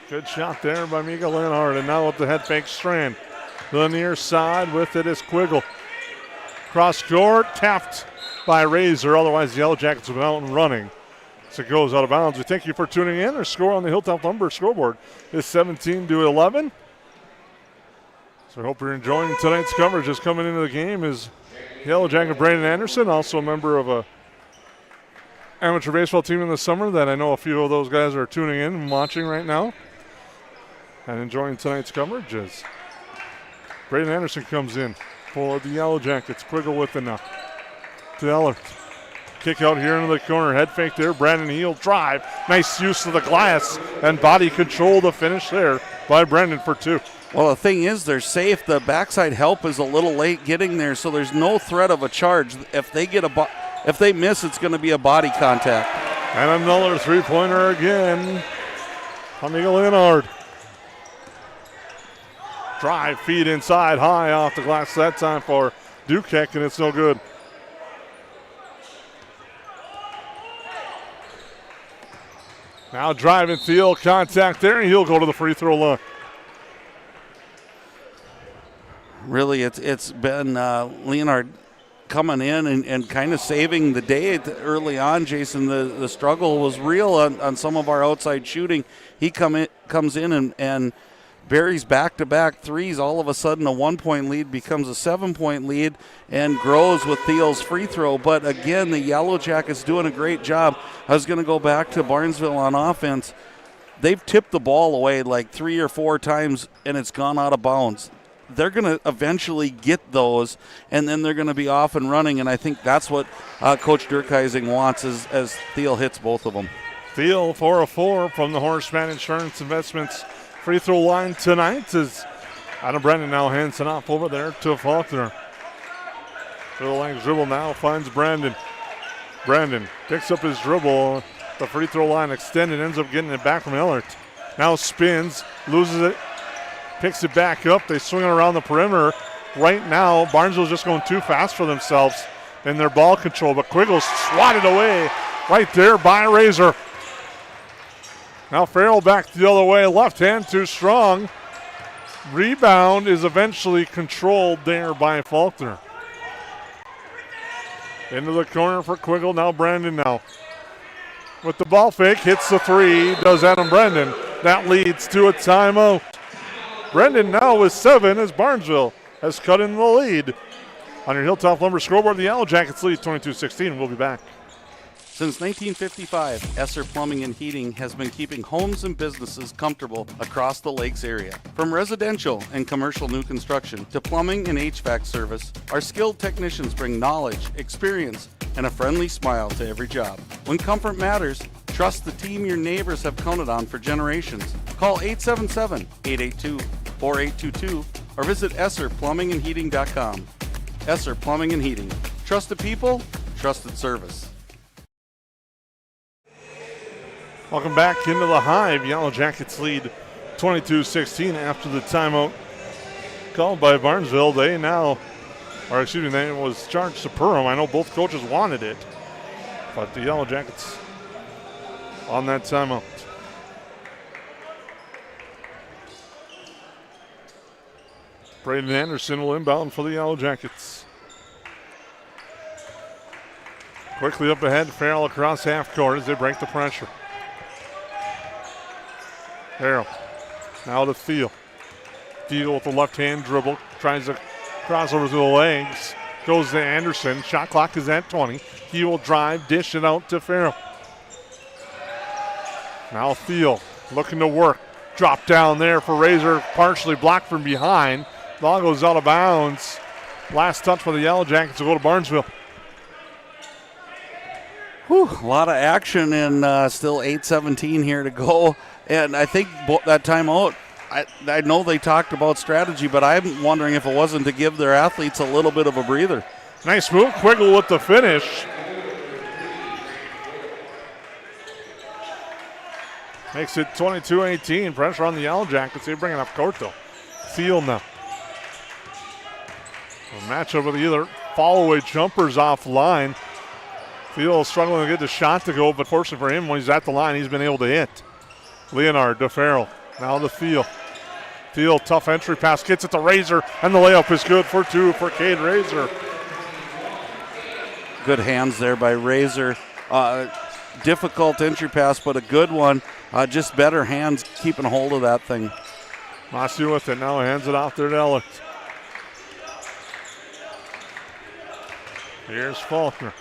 Good shot there by Miko Leonard, and now with the head fake, Strand. The near side with it is Quiggle. Cross court, tapped by Razor. Otherwise, the Yellow Jackets have been out and running. So it goes out of bounds. We thank you for tuning in. Our score on the Hilltop Lumber scoreboard is 17-11. So I hope you're enjoying tonight's coverage. Just coming into the game is Yellow Jacket Brandon Anderson, also a member of a amateur baseball team in the summer that I know a few of those guys are tuning in and watching right now and enjoying tonight's coverage as Brandon Anderson comes in for the Yellow Jackets. Quiggle with it now to Ellert. Kick out here into the corner. Head fake there. Brandon Heel drive. Nice use of the glass and body control. The finish there by Brandon for 2. Well, the thing is, they're safe. The backside help is a little late getting there, so there's no threat of a charge. If they get if they miss, it's going to be a body contact. And another three-pointer again. Amiga Leonard. Drive, feed inside, high off the glass that time for Dukek, and it's no good. Now driving Thiel, contact there, and he'll go to the free throw line. Really, it's been Leonard coming in and kind of saving the day early on, Jason. The struggle was real on some of our outside shooting. He comes in and buries back-to-back threes. All of a sudden, a 1-point lead becomes a 7-point lead and grows with Thiel's free throw. But again, the Yellow Jackets doing a great job. I was going to go back to Barnesville on offense. They've tipped the ball away like 3 or 4 times, and it's gone out of bounds. They're going to eventually get those, and then they're going to be off and running, and I think that's what Coach Durkheising wants as Thiel hits both of them. Thiel 4 of 4 from the Horseman Insurance Investments free throw line tonight as Adam Brendan now hands it off over there to Faulkner. To the length dribble now finds Brandon. Brandon picks up his dribble. The free throw line extended, ends up getting it back from Ellert. Now spins, loses it, picks it back up. They swing it around the perimeter. Right now, Barnesville's just going too fast for themselves in their ball control, but Quiggle's swatted away right there by Razor. Now Farrell back the other way, left hand too strong. Rebound is eventually controlled there by Faulkner. Into the corner for Quiggle, now Brandon now. With the ball fake, hits the three, does Adam Brendan. That leads to a timeout. Brendan now with 7 as Barnesville has cut in the lead. On your Hilltop Lumber scoreboard, the Yellow Jackets lead 22-16. We'll be back. Since 1955, Esser Plumbing and Heating has been keeping homes and businesses comfortable across the Lakes area. From residential and commercial new construction to plumbing and HVAC service, our skilled technicians bring knowledge, experience, and a friendly smile to every job. When comfort matters, trust the team your neighbors have counted on for generations. Call 877-882-4822 or visit EsserPlumbingandHeating.com. Esser Plumbing and Heating. Trusted people, trusted service. Welcome back into the Hive. Yellow Jackets lead 22-16 after the timeout called by Barnesville. They now, or excuse me, they was charged to Perham. I know both coaches wanted it, but the Yellow Jackets on that timeout. Braden Anderson will inbound for the Yellow Jackets. Quickly up ahead, Farrell across half court as they break the pressure. Farrell now to Thiel. Thiel with the left-hand dribble, tries to cross over to the legs, goes to Anderson. Shot clock is at 20. He will drive, dish it out to Farrell. Now Thiel looking to work. Drop down there for Razor, partially blocked from behind. Ball goes out of bounds. Last touch for the Yellow Jackets will go to Barnesville. Whew, a lot of action and still 8:17 here to go. And I think that timeout, I know they talked about strategy, but I'm wondering if it wasn't to give their athletes a little bit of a breather. Nice move, Quiggle with the finish. Makes it 22-18. Pressure on the Yellow Jackets. They bring it up court though. Thiel now. A matchup with either fall-away jumpers offline. Thiel struggling to get the shot to go, but fortunately for him, when he's at the line, he's been able to hit. Leonard to Farrell. Now to Thiel. Thiel, tough entry pass, gets it to Razor, and the layup is good for 2 for Cade Razor. Good hands there by Razor. Difficult entry pass, but a good one. Just better hands keeping hold of that thing. Massey with it now, hands it off there to Ellert. Here's Faulkner.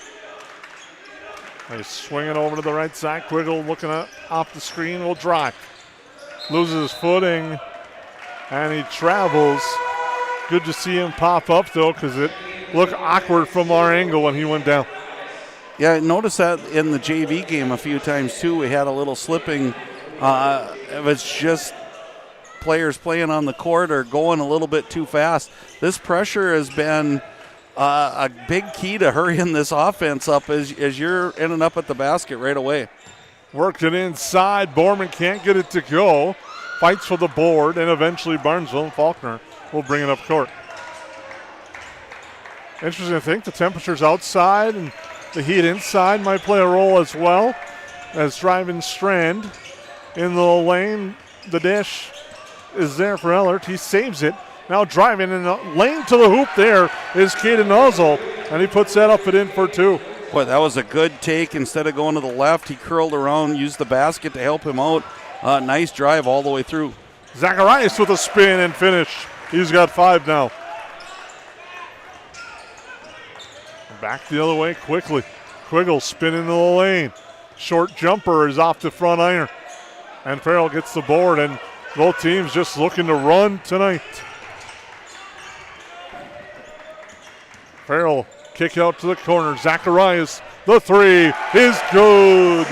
They swing it over to the right side. Quiggle looking off the screen, will drive. Loses his footing, and he travels. Good to see him pop up, though, because it looked awkward from our angle when he went down. Yeah, I noticed that in the JV game a few times, too. We had a little slipping. It was just players playing on the court or going a little bit too fast. This pressure has been a big key to hurrying this offense up as you're in and up at the basket right away. Working inside. Borman can't get it to go. Fights for the board, and eventually Barnesville and Faulkner will bring it up court. Interesting to think the temperatures outside and the heat inside might play a role as well. As driving Strand in the lane, the dish is there for Ellert. He saves it. Now driving in the lane to the hoop there is Caden Nozzle, and he puts that up and in for two. Boy, that was a good take. Instead of going to the left, he curled around, used the basket to help him out. Nice drive all the way through. Zacharias with a spin and finish. He's got 5 now. Back the other way quickly. Quiggle spin into the lane. Short jumper is off the front iron. And Farrell gets the board, and both teams just looking to run tonight. Farrell kick out to the corner. Zacharias, the 3 is good.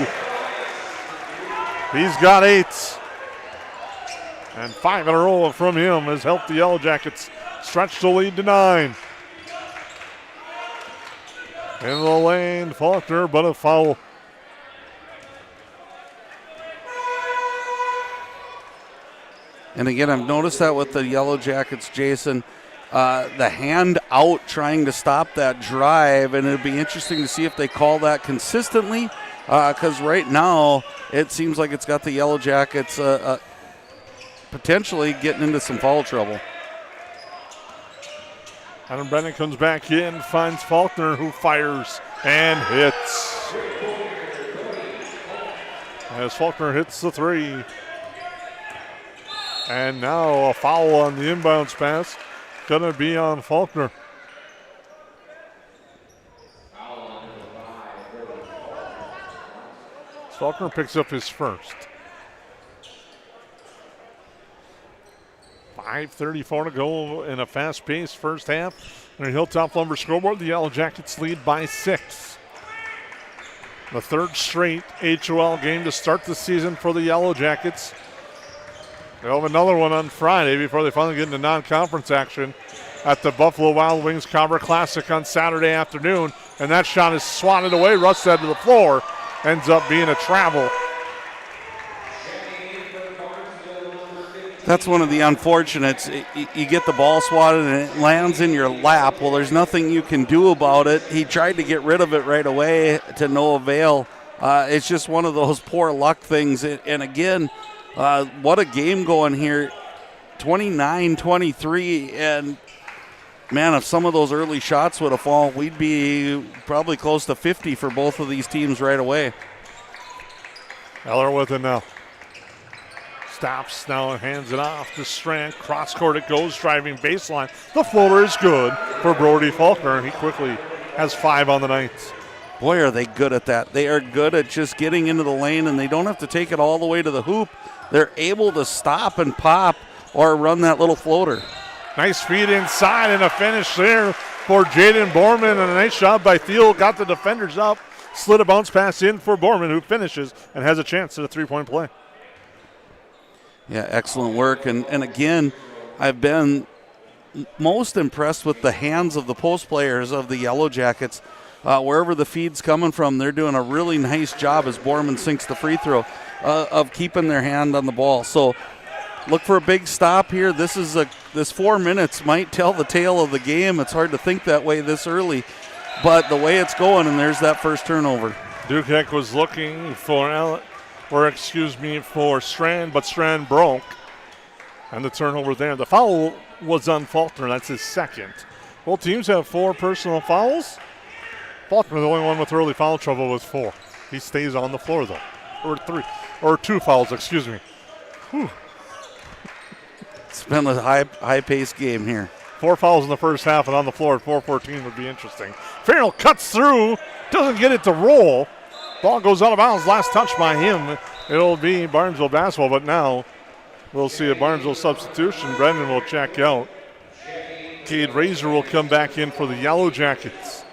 He's got 8. And 5 in a row from him has helped the Yellow Jackets stretch the lead to 9. In the lane, Faulkner, but a foul. And again, I've noticed that with the Yellow Jackets, Jason, the hand out trying to stop that drive, and it'd be interesting to see if they call that consistently, because right now it seems like it's got the Yellow Jackets potentially getting into some foul trouble. Adam Brennan comes back in, finds Faulkner, who fires and hits. As Faulkner hits the 3. And now a foul on the inbounds pass. Gonna be on Faulkner. Faulkner picks up his first. 5:34 to go in a fast-paced first half. On the Hilltop Lumber scoreboard, the Yellow Jackets lead by 6. The 3rd straight HOL game to start the season for the Yellow Jackets. They'll have another one on Friday before they finally get into non-conference action at the Buffalo Wild Wings Carver Classic on Saturday afternoon. And that shot is swatted away. Russ head to the floor. Ends up being a travel. That's one of the unfortunates. You get the ball swatted and it lands in your lap. Well, there's nothing you can do about it. He tried to get rid of it right away to no avail. It's just one of those poor luck things. And again, what a game going here. 29-23. And, man, if some of those early shots would have fallen, we'd be probably close to 50 for both of these teams right away. Eller with it now. Stops now and hands it off to Strand. Cross court it goes, driving baseline. The floater is good for Brody Faulkner. He quickly has 5 on the night. Boy, are they good at that. They are good at just getting into the lane, and they don't have to take it all the way to the hoop. They're able to stop and pop or run that little floater. Nice feed inside and a finish there for Jaden Borman. And a nice job by Thiel. Got the defenders up. Slid a bounce pass in for Borman, who finishes and has a chance at a 3-point play. Yeah, excellent work. And again, I've been most impressed with the hands of the post players of the Yellow Jackets. Wherever the feed's coming from, they're doing a really nice job as Borman sinks the free throw of keeping their hand on the ball. So look for a big stop here. This 4 minutes might tell the tale of the game. It's hard to think that way this early, but the way it's going, and there's that first turnover. Dukek was looking for Strand, but Strand broke. And the turnover there. The foul was on Faulkner. That's his second. Both teams have 4 personal fouls. Faulkner, the only one with early foul trouble, was 4. He stays on the floor, though. Or 2 fouls, excuse me. Whew. It's been a high-paced game here. 4 fouls in the first half, and on the floor at 4:14 would be interesting. Farrell cuts through, doesn't get it to roll. Ball goes out of bounds, last touch by him. It'll be Barnesville basketball, but now we'll see a Barnesville substitution. Brendan will check out. Cade Razor will come back in for the Yellow Jackets.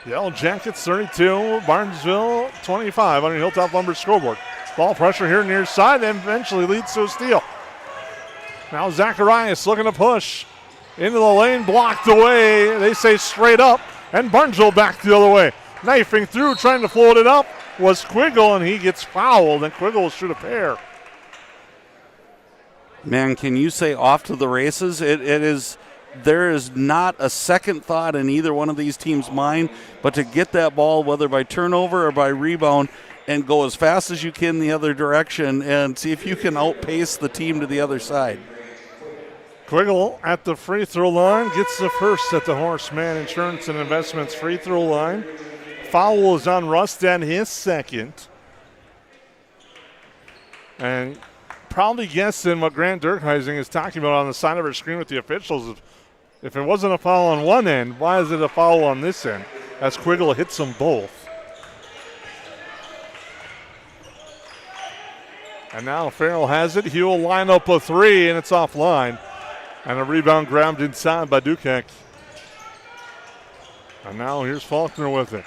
Yellow Jackets 32, Barnesville 25 on the Hilltop Lumber scoreboard. Ball pressure here near side and eventually leads to a steal. Now Zacharias looking to push. Into the lane, blocked away. They say straight up. And Barnesville back the other way. Knifing through, trying to float it up was Quiggle, and he gets fouled, and Quiggle will shoot a pair. Man, can you say off to the races? There is not a second thought in either one of these teams' mind, but to get that ball, whether by turnover or by rebound, and go as fast as you can the other direction and see if you can outpace the team to the other side. Quiggle at the free throw line gets the first at the Horseman Insurance and Investments free throw line. Foul is on Rust and his second. And probably guessing what Grant Dirkheising is talking about on the side of her screen with the officials. If it wasn't a foul on one end, why is it a foul on this end? As Quiggle hits them both. And now Farrell has it. He will line up a three, and it's offline. And a rebound grabbed inside by Dukak. And now here's Faulkner with it.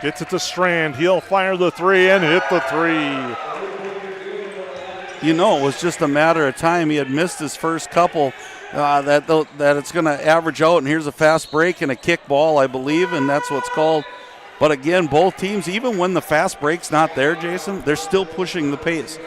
Gets it to Strand. He'll fire the three and hit the three. You know, it was just a matter of time. He had missed his first couple. That it's going to average out, and here's a fast break and a kick ball, I believe, and that's what's called. But again, both teams, even when the fast break's not there, Jason, they're still pushing the pace.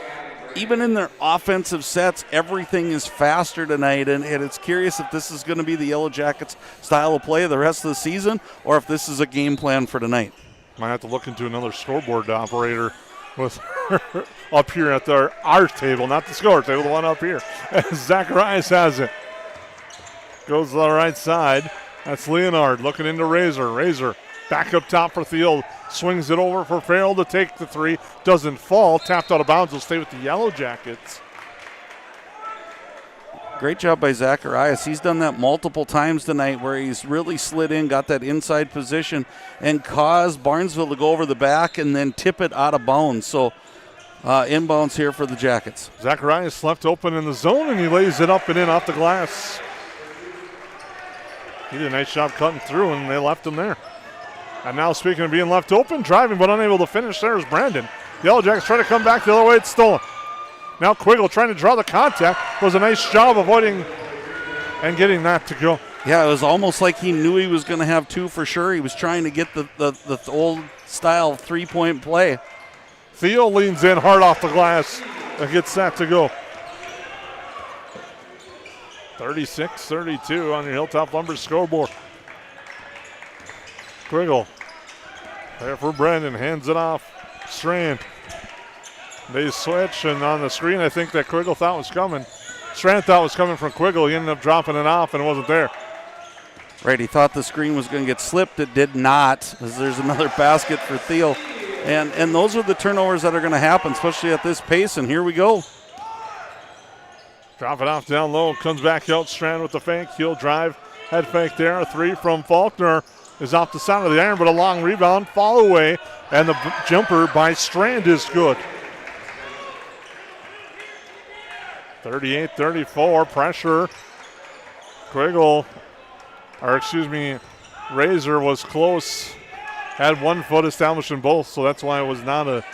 Even in their offensive sets, everything is faster tonight, and it's curious if this is going to be the Yellow Jackets style of play the rest of the season, or if this is a game plan for tonight. Might have to look into another scoreboard operator with up here at our table, not the score table, the one up here. Zacharias has it. Goes to the right side. That's Leonard looking into Razor. Razor back up top for Thiel. Swings it over for Farrell to take the three. Doesn't fall. Tapped out of bounds. Will stay with the Yellow Jackets. Great job by Zacharias. He's done that multiple times tonight where he's really slid in, got that inside position, and caused Barnesville to go over the back and then tip it out of bounds. So inbounds here for the Jackets. Zacharias left open in the zone, and he lays it up and in off the glass. He did a nice job cutting through, and they left him there. And now, speaking of being left open, driving but unable to finish, there's Brandon. The Yellow Jackets try to come back the other way. It's stolen. Now Quiggle trying to draw the contact. Was a nice job avoiding and getting that to go. Yeah, it was almost like he knew he was going to have two for sure. He was trying to get the old style three-point play. Theo leans in hard off the glass and gets that to go. 36-32 on your Hilltop Lumber scoreboard. Quiggle there for Brandon, hands it off. Strand. They switch, and on the screen, I think that Quiggle thought was coming. Strand thought was coming from Quiggle. He ended up dropping it off, and it wasn't there. Right, he thought the screen was going to get slipped. It did not, as there's another basket for Thiel. And those are the turnovers that are going to happen, especially at this pace, and here we go. Drop it off down low, comes back out. Strand with the fake. He'll drive, head fake there. A three from Faulkner is off the side of the iron, but a long rebound, fall away, and the jumper by Strand is good. 38-34, pressure. Quiggle, Razor was close. Had 1 foot established in both, so that's why it was not a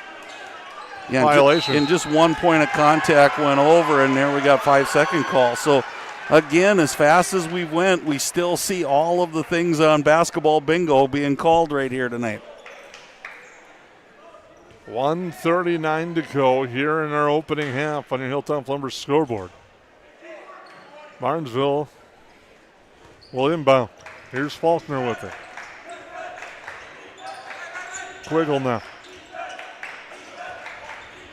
violation. And just 1 point of contact went over, and there we got 5-second call. So, again, as fast as we went, we still see all of the things on basketball bingo being called right here tonight. 1:39 to go here in our opening half on your Hilltop Lumber scoreboard. Barnesville will inbound. Here's Faulkner with it. Quiggle now.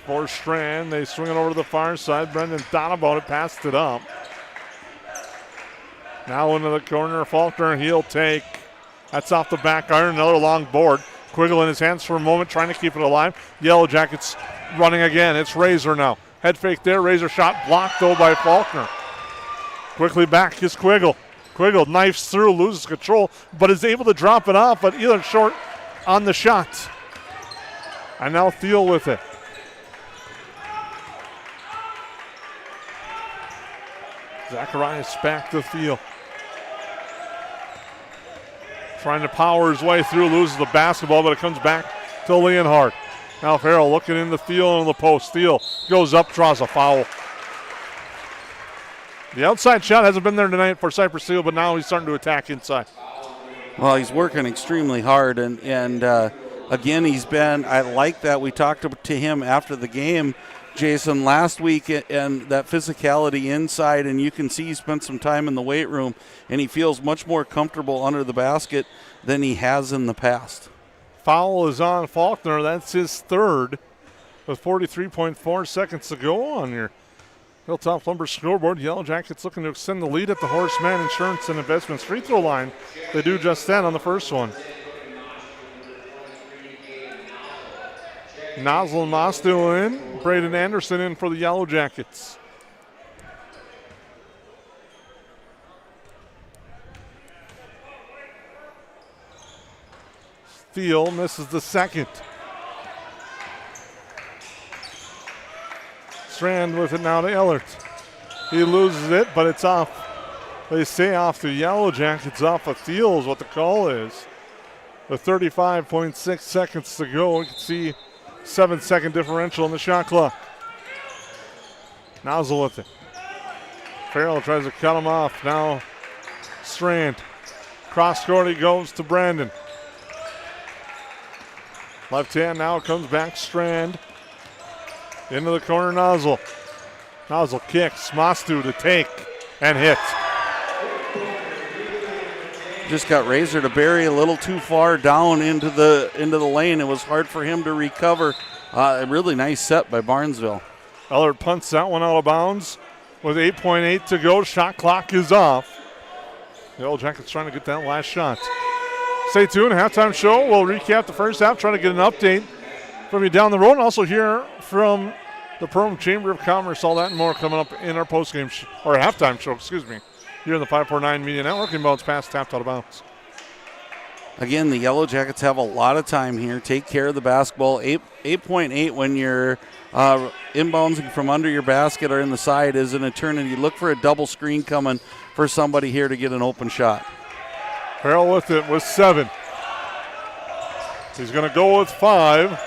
For Strand, they swing it over to the far side. Brendan thought about it, passed it up. Now into the corner, Faulkner, he'll take. That's off the back iron, another long board. Quiggle in his hands for a moment, trying to keep it alive. Yellow Jackets running again. It's Razor now. Head fake there. Razor shot blocked, though, by Faulkner. Quickly back is Quiggle. Quiggle knifes through, loses control, but is able to drop it off, but either short on the shot. And now Thiel with it. Zacharias back to Thiel. Trying to power his way through, loses the basketball, but it comes back to Leonhard. Now Farrell looking in the Thiel on the post. Thiel goes up, draws a foul. The outside shot hasn't been there tonight for Cypress Thiel, but now he's starting to attack inside. Well, he's working extremely hard, and again, I like that. We talked to him after the game, Jason, last week, and that physicality inside, and you can see he spent some time in the weight room, and he feels much more comfortable under the basket than he has in the past. Foul is on Faulkner. That's his third with 43.4 seconds to go on your Hilltop Lumber scoreboard. Yellow Jackets looking to extend the lead at the Horseman Insurance and Investments free throw line. They do just that on the first one. Nozzle and Moss still in. Braden Anderson in for the Yellow Jackets. Steele misses the second. Strand with it now to Ellert. He loses it, but it's off. They say off the Yellow Jackets, off of Thiel is what the call is. With 35.6 seconds to go, you can see 7-second differential in the shot clock. Nozzle with it. Farrell tries to cut him off. Now Strand. Cross court he goes to Brandon. Left hand now comes back Strand. Into the corner, Nozzle. Nozzle kicks. Mostu to take and hit. Just got Razor to bury a little too far down into the lane. It was hard for him to recover. A really nice set by Barnesville. Ellert punts that one out of bounds with 8.8 to go. Shot clock is off. The Yellow Jackets trying to get that last shot. Stay tuned. Halftime show. We'll recap the first half, trying to get an update from you down the road, and also hear from the Perham Chamber of Commerce. All that and more coming up in our postgame or halftime show, here in the 549 Media Network. Inbounds pass tapped out of bounds. Again, the Yellow Jackets have a lot of time here. Take care of the basketball. 8.8 when you're inbounds from under your basket or in the side is an eternity. Look for a double screen coming for somebody here to get an open shot. Farrell with it with 7. He's going to go with 5.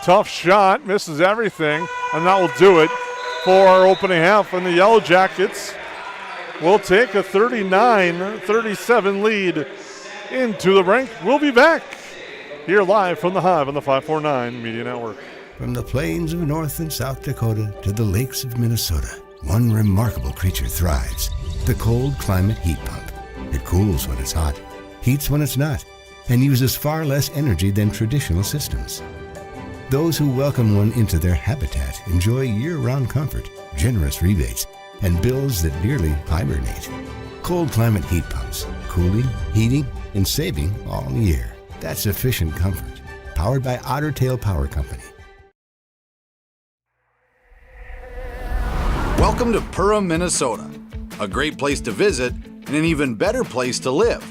Tough shot, misses everything, and that will do it for our opening half. And the Yellow Jackets will take a 39-37 lead into the rink. We'll be back here live from the Hive on the 549 Media Network. From the plains of North and South Dakota to the lakes of Minnesota, one remarkable creature thrives, the cold climate heat pump. It cools when it's hot, heats when it's not, and uses far less energy than traditional systems. Those who welcome one into their habitat enjoy year-round comfort, generous rebates, and bills that nearly hibernate. Cold climate heat pumps, cooling, heating, and saving all year. That's efficient comfort. Powered by Otter Tail Power Company. Welcome to Perham, Minnesota. A great place to visit and an even better place to live.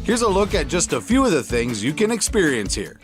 Here's a look at just a few of the things you can experience here.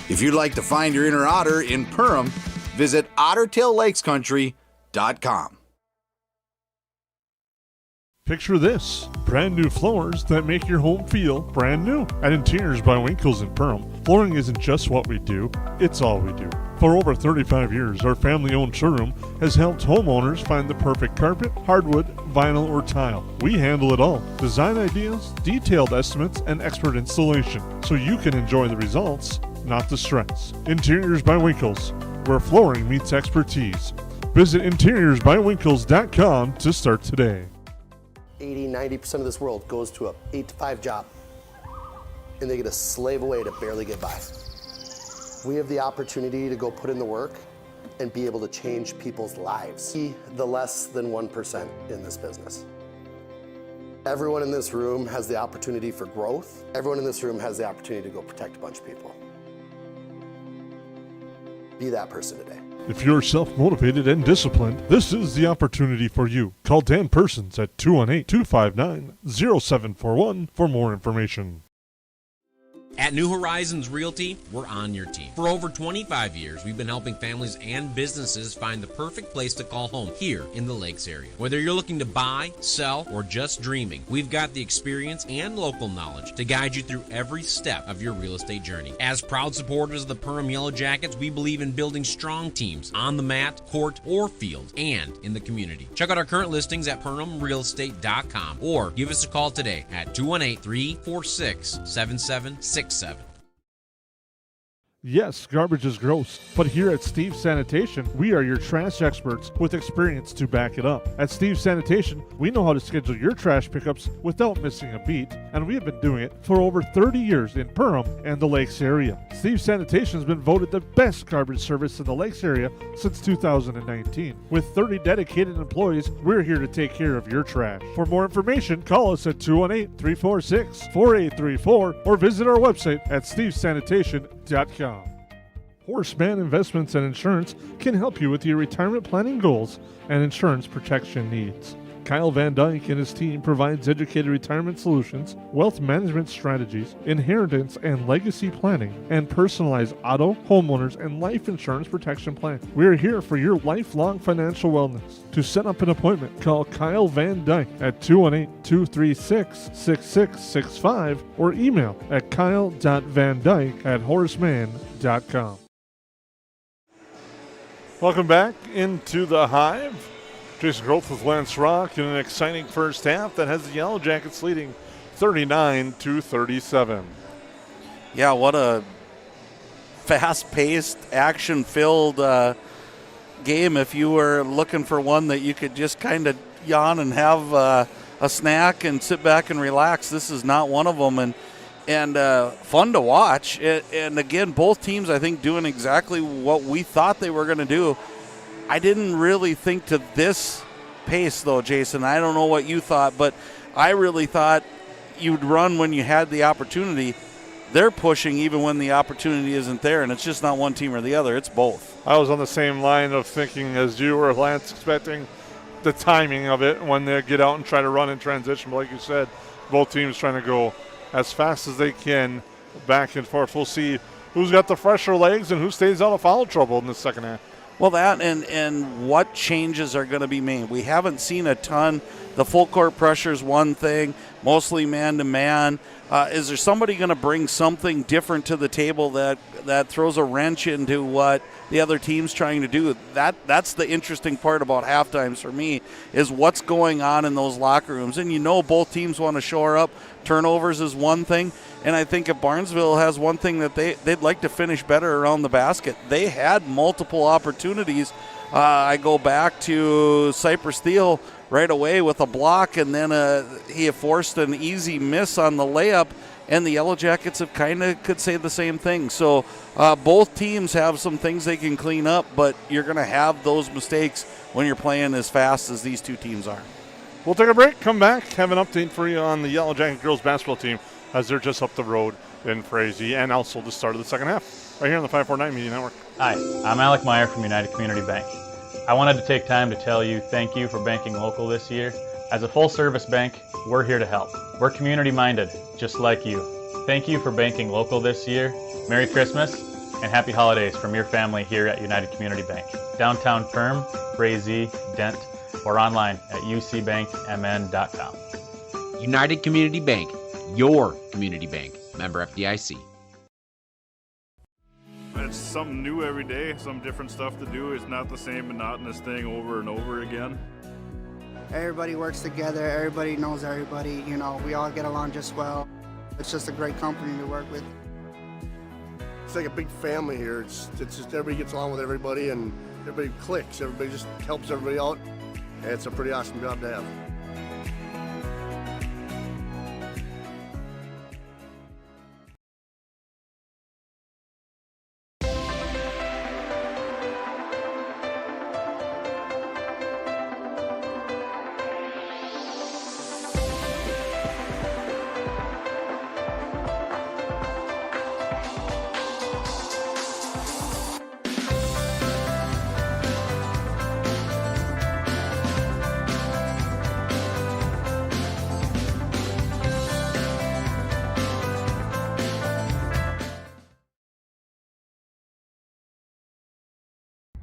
If you'd like to find your inner otter in Perham, visit OttertailLakesCountry.com. Picture this, brand new floors that make your home feel brand new. At Interiors by Winkles in Perham, flooring isn't just what we do, it's all we do. For over 35 years, our family-owned showroom has helped homeowners find the perfect carpet, hardwood, vinyl, or tile. We handle it all. Design ideas, detailed estimates, and expert installation, so you can enjoy the results, not the stress. Interiors by Winkles, where flooring meets expertise. Visit interiorsbywinkles.com to start today. 80-90% of this world goes to a 8-to-5 job, and they get to slave away to barely get by. We have the opportunity to go put in the work and be able to change people's lives. Be the less than 1% in this business. Everyone in this room has the opportunity for growth. Everyone in this room has the opportunity to go protect a bunch of people. Be that person today. If you're self-motivated and disciplined, this is the opportunity for you. Call Dan Persons at 218-259-0741 for more information. At New Horizons Realty, we're on your team. For over 25 years, we've been helping families and businesses find the perfect place to call home here in the Lakes area. Whether you're looking to buy, sell, or just dreaming, we've got the experience and local knowledge to guide you through every step of your real estate journey. As proud supporters of the Perham Yellowjackets, we believe in building strong teams on the mat, court, or field, and in the community. Check out our current listings at perhamrealestate.com or give us a call today at 218-346-7767. Yes, garbage is gross, but here at Steve's Sanitation, we are your trash experts with experience to back it up. At Steve's Sanitation, we know how to schedule your trash pickups without missing a beat, and we have been doing it for over 30 years in Perham and the Lakes area. Steve's Sanitation has been voted the best garbage service in the Lakes area since 2019. With 30 dedicated employees, we're here to take care of your trash. For more information, call us at 218-346-4834 or visit our website at stevesanitation.com. Horseman Investments and Insurance can help you with your retirement planning goals and insurance protection needs. Kyle Van Dyke and his team provides educated retirement solutions, wealth management strategies, inheritance and legacy planning, and personalized auto, homeowners, and life insurance protection plans. We are here for your lifelong financial wellness. To set up an appointment, call Kyle Van Dyke at 218-236-6665 or email at kyle.vandyke@horseman.com. Welcome back into the Hive. Jason Growth with Lance Rock in an exciting first half that has the Yellow Jackets leading 39-37. Yeah, what a fast-paced, action-filled game. If you were looking for one that you could just kind of yawn and have a snack and sit back and relax, this is not one of them. And fun to watch. And again, both teams, I think, doing exactly what we thought they were going to do. I didn't really think to this pace, though, Jason. I don't know what you thought, but I really thought you'd run when you had the opportunity. They're pushing even when the opportunity isn't there, and it's just not one team or the other. It's both. I was on the same line of thinking as you were, Lance, expecting the timing of it when they get out and try to run in transition. But like you said, both teams trying to go as fast as they can back and forth. We'll see who's got the fresher legs and who stays out of foul trouble in the second half. Well, that and what changes are going to be made. We haven't seen a ton. The full court pressure is one thing, mostly man-to-man. Is there somebody going to bring something different to the table that throws a wrench into what the other team's trying to do? That's the interesting part about halftimes for me, is what's going on in those locker rooms. And you know both teams want to shore up. Turnovers is one thing. And I think if Barnesville has one thing that they'd like to finish better around the basket. They had multiple opportunities. I go back to Cypress Thiel right away with a block, and then he forced an easy miss on the layup, and the Yellow Jackets have kind of could say the same thing. So both teams have some things they can clean up, but you're going to have those mistakes when you're playing as fast as these two teams are. We'll take a break, come back, have an update for you on the Yellow Jacket girls basketball team as they're just up the road in Frazee, and also the start of the second half right here on the 549 Media Network. Hi, I'm Alec Meyer from United Community Bank. I wanted to take time to tell you thank you for banking local this year. As a full-service bank, we're here to help. We're community-minded, just like you. Thank you for banking local this year. Merry Christmas and Happy Holidays from your family here at United Community Bank. Downtown Perham, Frazee, Dent, or online at ucbankmn.com. United Community Bank, your community bank. Member FDIC. It's something new every day, some different stuff to do. It's not the same monotonous thing over and over again. Everybody works together, everybody knows everybody, you know, we all get along just well. It's just a great company to work with. It's like a big family here. It's just everybody gets along with everybody and everybody clicks. Everybody just helps everybody out. And it's a pretty awesome job to have.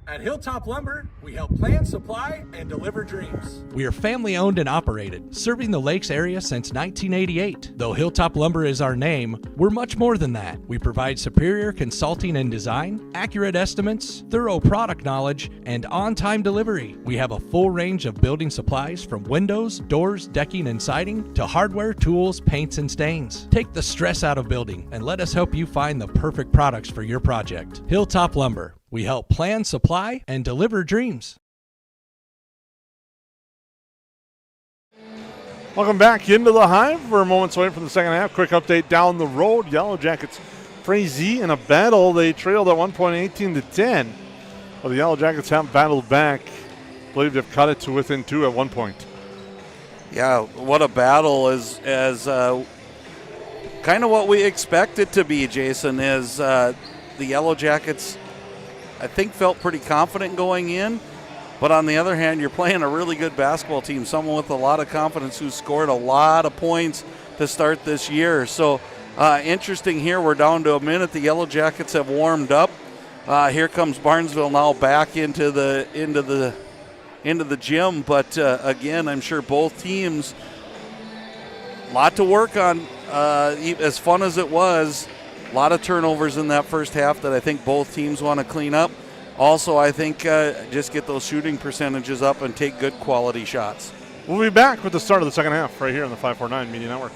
At Hilltop Lumber, we help plan, supply, and deliver dreams. We are family owned and operated, serving the Lakes area since 1988. Though Hilltop Lumber is our name, we're much more than that. We provide superior consulting and design, accurate estimates, thorough product knowledge, and on-time delivery. We have a full range of building supplies from windows, doors, decking, and siding to hardware, tools, paints, and stains. Take the stress out of building and let us help you find the perfect products for your project. Hilltop Lumber. We help plan, supply, and deliver dreams. Welcome back into the Hive. We're moments away from the second half. Quick update down the road. Yellowjackets Frazee in a battle. They trailed at one point 18-10. Well, the Yellowjackets have battled back. I believe they've cut it to within 2 at one point. Yeah, what a battle as kind of what we expect it to be, Jason, is the Yellowjackets, I think, felt pretty confident going in. But on the other hand, you're playing a really good basketball team, someone with a lot of confidence who scored a lot of points to start this year. So interesting here. We're down to a minute. The Yellowjackets have warmed up. Here comes Barnesville now back into the gym. But again, I'm sure both teams, a lot to work on. As fun as it was, a lot of turnovers in that first half that I think both teams want to clean up. Also, I think just get those shooting percentages up and take good quality shots. We'll be back with the start of the second half right here on the 549 Media Network.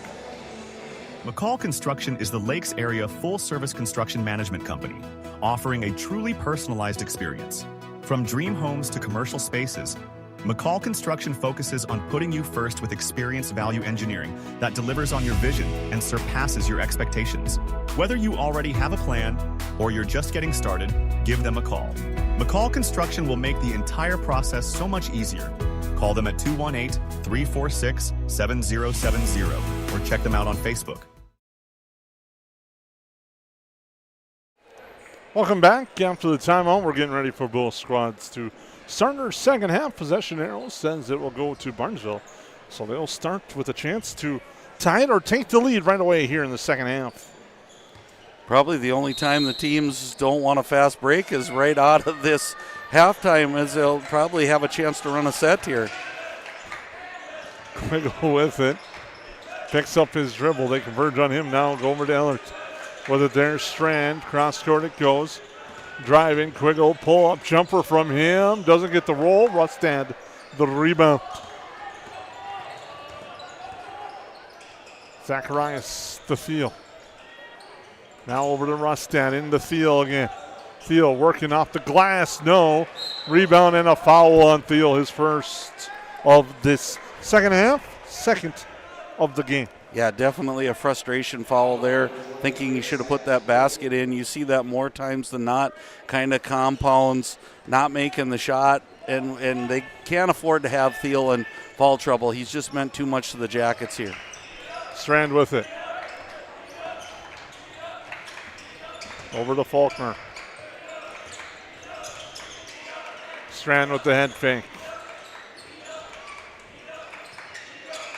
McCall Construction is the Lakes area full-service construction management company, offering a truly personalized experience. From dream homes to commercial spaces, McCall Construction focuses on putting you first with experienced value engineering that delivers on your vision and surpasses your expectations. Whether you already have a plan or you're just getting started, give them a call. McCall Construction will make the entire process so much easier. Call them at 218-346-7070 or check them out on Facebook. Welcome back. After the timeout, we're getting ready for both squads to start our second half. Possession arrow says it will go to Barnesville. So they'll start with a chance to tie it or take the lead right away here in the second half. Probably the only time the teams don't want a fast break is right out of this halftime, as they'll probably have a chance to run a set here. Quiggle with it. Picks up his dribble. They converge on him now. Go over to Ellert. With it there, Strand. Cross court it goes. Driving, Quiggle, pull up jumper from him. Doesn't get the roll. Rustad the rebound. Zacharias the Thiel. Now over to Rustad in the Thiel again. Thiel working off the glass. No. Rebound and a foul on Thiel. His first of this second half. Second of the game. Yeah, definitely a frustration foul there, thinking he should have put that basket in. You see that more times than not, kind of compounds, not making the shot, and they can't afford to have Thiel in foul trouble. He's just meant too much to the Jackets here. Strand with it. Over to Faulkner. Strand with the head fake.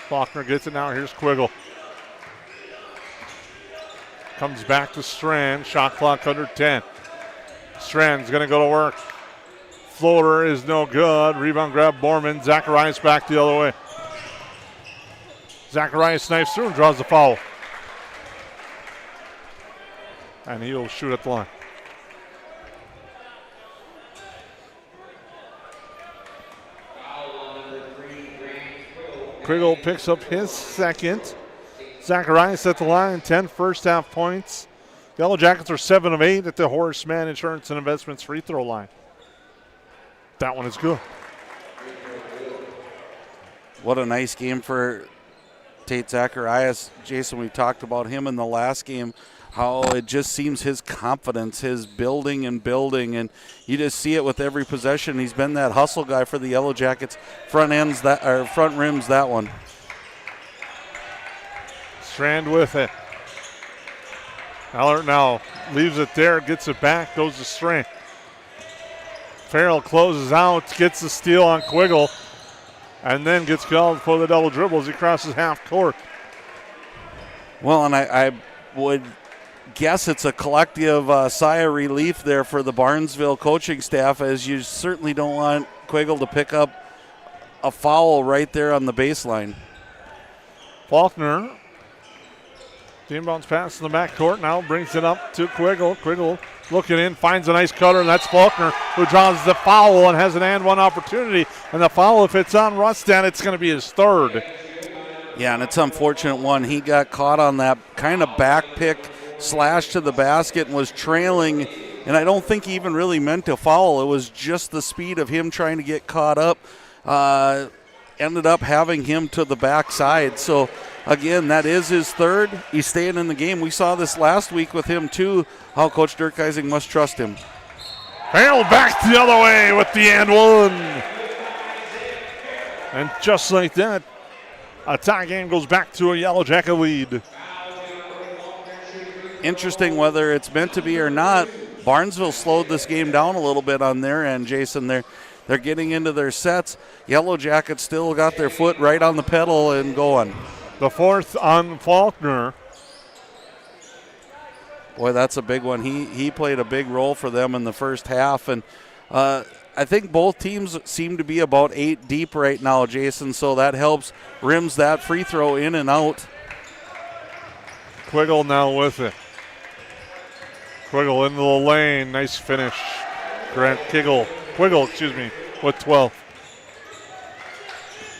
Faulkner gets it now. Here's Quiggle. Comes back to Strand. Shot clock under 10. Strand's going to go to work. Floater is no good. Rebound grab Borman. Zacharias back the other way. Zacharias snipes through and draws the foul. And he'll shoot at the line. Quiggle picks up his second. Zacharias at the line, 10 first half points. The Yellowjackets are 7 of 8 at the Horseman Insurance and Investments free throw line. That one is good. What a nice game for Tate Zacharias. Jason, we talked about him in the last game, how it just seems his confidence, his building, and you just see it with every possession. He's been that hustle guy for the Yellowjackets. Front rims that one. Strand with it. Allert now leaves it there, gets it back, goes to Strand. Farrell closes out, gets the steal on Quiggle, and then gets called for the double dribble as he crosses half court. Well, and I would guess it's a collective sigh of relief there for the Barnesville coaching staff, as you certainly don't want Quiggle to pick up a foul right there on the baseline. Faulkner, the inbounds pass in the backcourt, now brings it up to Quiggle. Quiggle looking in, finds a nice cutter, and that's Faulkner who draws the foul and has an and one opportunity. And the foul, if it's on Rustad, it's going to be his third. Yeah, and it's an unfortunate one. He got caught on that kind of back pick slash to the basket and was trailing, and I don't think he even really meant to foul. It was just the speed of him trying to get caught up. Ended up having him to the backside. So, again, that is his third. He's staying in the game. We saw this last week with him, too, how Coach Durkeising must trust him. Farrell back the other way with the and one. And just like that, a tie game goes back to a Yellow Jacket lead. Interesting whether it's meant to be or not. Barnesville slowed this game down a little bit on their end, Jason. They're getting into their sets. Yellow Jackets still got their foot right on the pedal and going. The fourth on Faulkner. Boy, that's a big one. He played a big role for them in the first half. And I think both teams seem to be about 8 deep right now, Jason, so that helps rims that free throw in and out. Quiggle now with it. Quiggle into the lane. Nice finish. Quiggle, with 12.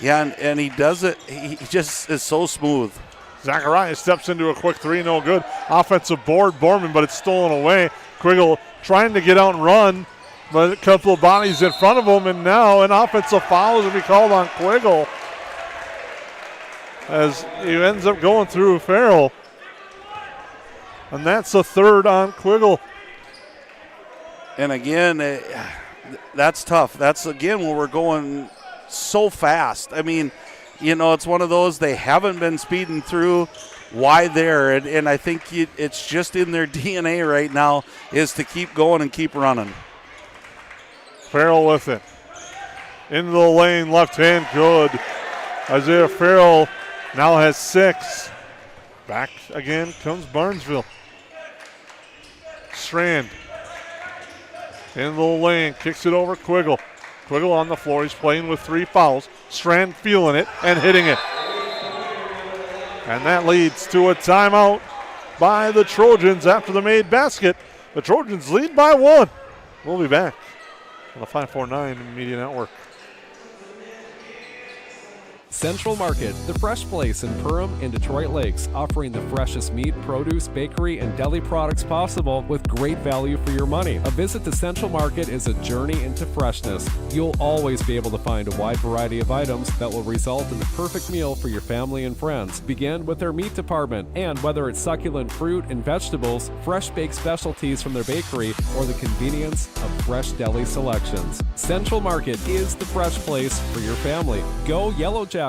Yeah, and he does it. He just is so smooth. Zacharias steps into a quick three, no good. Offensive board, Borman, but it's stolen away. Quiggle trying to get out and run, but a couple of bodies in front of him, and now an offensive foul is going to be called on Quiggle as he ends up going through Farrell. And that's the third on Quiggle. And again, that's tough. That's, again, where we're going so fast. I mean, you know, it's one of those they haven't been speeding through. Why there? And I think it's just in their DNA right now is to keep going and keep running. Farrell with it. Into the lane, left hand, good. Isaiah Farrell now has 6. Back again comes Barnesville. Strand in the lane, kicks it over Quiggle. Quiggle on the floor, he's playing with 3 fouls. Strand feeling it and hitting it. And that leads to a timeout by the Trojans after the made basket. The Trojans lead by 1. We'll be back on the 549 Media Network. Central Market, the fresh place in Perham and Detroit Lakes, offering the freshest meat, produce, bakery, and deli products possible with great value for your money. A visit to Central Market is a journey into freshness. You'll always be able to find a wide variety of items that will result in the perfect meal for your family and friends. Begin with their meat department, and whether it's succulent fruit and vegetables, fresh baked specialties from their bakery, or the convenience of fresh deli selections. Central Market is the fresh place for your family. Go Yellowjackets!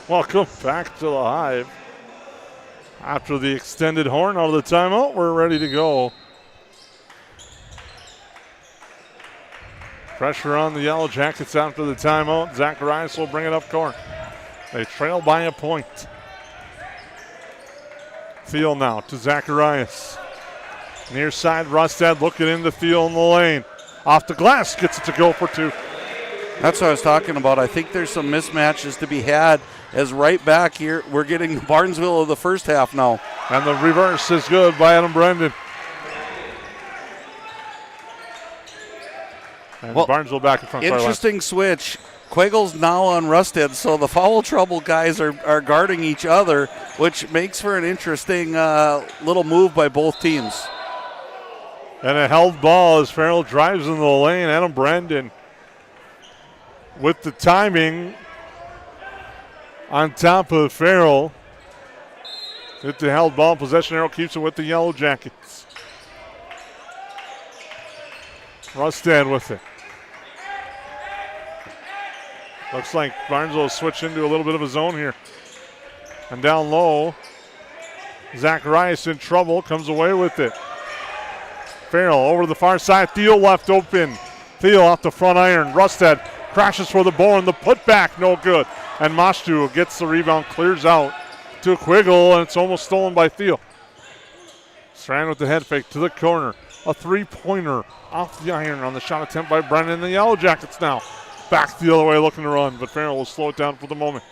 Welcome back to the Hive. After the extended horn out of the timeout, we're ready to go. Pressure on the Yellow Jackets after the timeout. Zacharias will bring it up court. They trail by a point. Thiel now to Zacharias. Near side, Rustad looking into Thiel in the lane. Off the glass, gets it to go for 2. That's what I was talking about. I think there's some mismatches to be had as right back here, we're getting Barnesville of the first half now. And the reverse is good by Adam Brendan. And Barnesville back in front. Interesting switch. Quiggle's now on Rustad, so the foul trouble guys are guarding each other, which makes for an interesting little move by both teams. And a held ball as Farrell drives into the lane. Adam Brandon with the timing on top of Farrell. With the held ball, possession arrow keeps it with the Yellow Jackets. Rustad with it. Looks like Barnesville switched into a little bit of a zone here. And down low, Zacharias in trouble, comes away with it. Farrell over to the far side, Thiel left open. Thiel off the front iron. Rustad Crashes for the Bourne. The putback, no good. And Mashtu gets the rebound, clears out to Quiggle, and it's almost stolen by Thiel. Strand with the head fake to the corner. A three-pointer off the iron on the shot attempt by Brennan. The Yellow Jackets now back the other way looking to run, but Farrell will slow it down for the moment.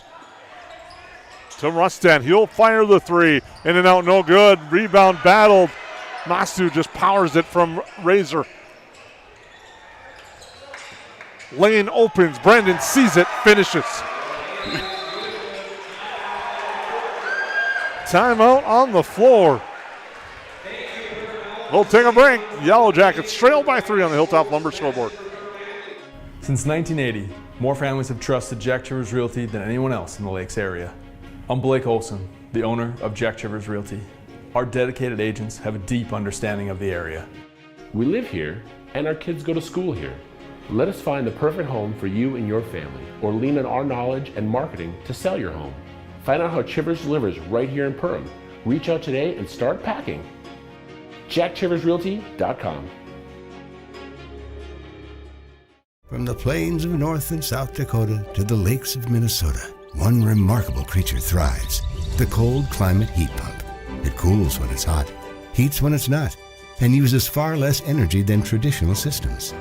To Rustad, he'll fire the three. In and out, no good. Rebound battled. Mastu just powers it from Razor. Lane opens. Brendan sees it, finishes. Timeout on the floor. We'll take a break. Yellow Jackets trail by 3 on the Hilltop Lumber scoreboard. Since 1980, more families have trusted Jack Chivers Realty than anyone else in the Lakes area. I'm Blake Olson, the owner of Jack Chivers Realty. Our dedicated agents have a deep understanding of the area. We live here and our kids go to school here. Let us find the perfect home for you and your family, or lean on our knowledge and marketing to sell your home. Find out how Chivers delivers right here in Perham. Reach out today and start packing. JackChiversRealty.com. From the plains of North and South Dakota to the lakes of Minnesota, one remarkable creature thrives. The cold climate heat pump. It cools when it's hot, heats when it's not, and uses far less energy than traditional systems.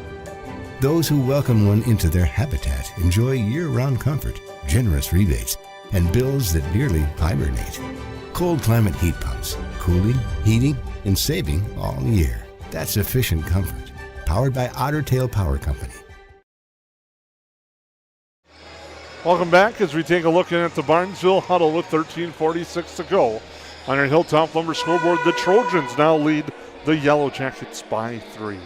Those who welcome one into their habitat enjoy year-round comfort, generous rebates, and bills that nearly hibernate. Cold climate heat pumps, cooling, heating, and saving all year. That's efficient comfort. Powered by Otter Tail Power Company. Welcome back as we take a look at the Barnesville huddle with 13:46 to go. On our Hilltop Lumber scoreboard, the Trojans now lead the Yellow Jackets by 3.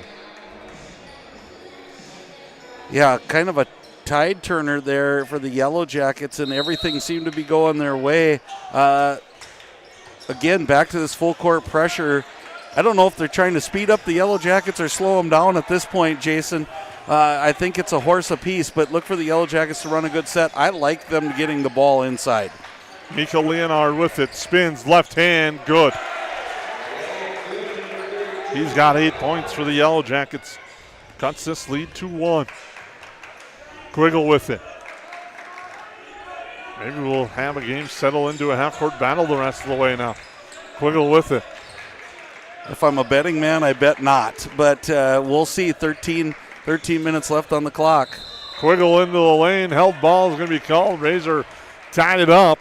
Yeah, kind of a tide turner there for the Yellow Jackets, and everything seemed to be going their way. Again, back to this full court pressure. I don't know if they're trying to speed up the Yellow Jackets or slow them down at this point, Jason. I think it's a horse apiece, but look for the Yellow Jackets to run a good set. I like them getting the ball inside. Mika Leonard with it, spins, left hand, good. He's got 8 points for the Yellow Jackets. Cuts this lead to 1. Quiggle with it. Maybe we'll have a game settle into a half-court battle the rest of the way now. Quiggle with it. If I'm a betting man, I bet not. But we'll see. 13 minutes left on the clock. Quiggle into the lane. Held ball is going to be called. Razor tied it up.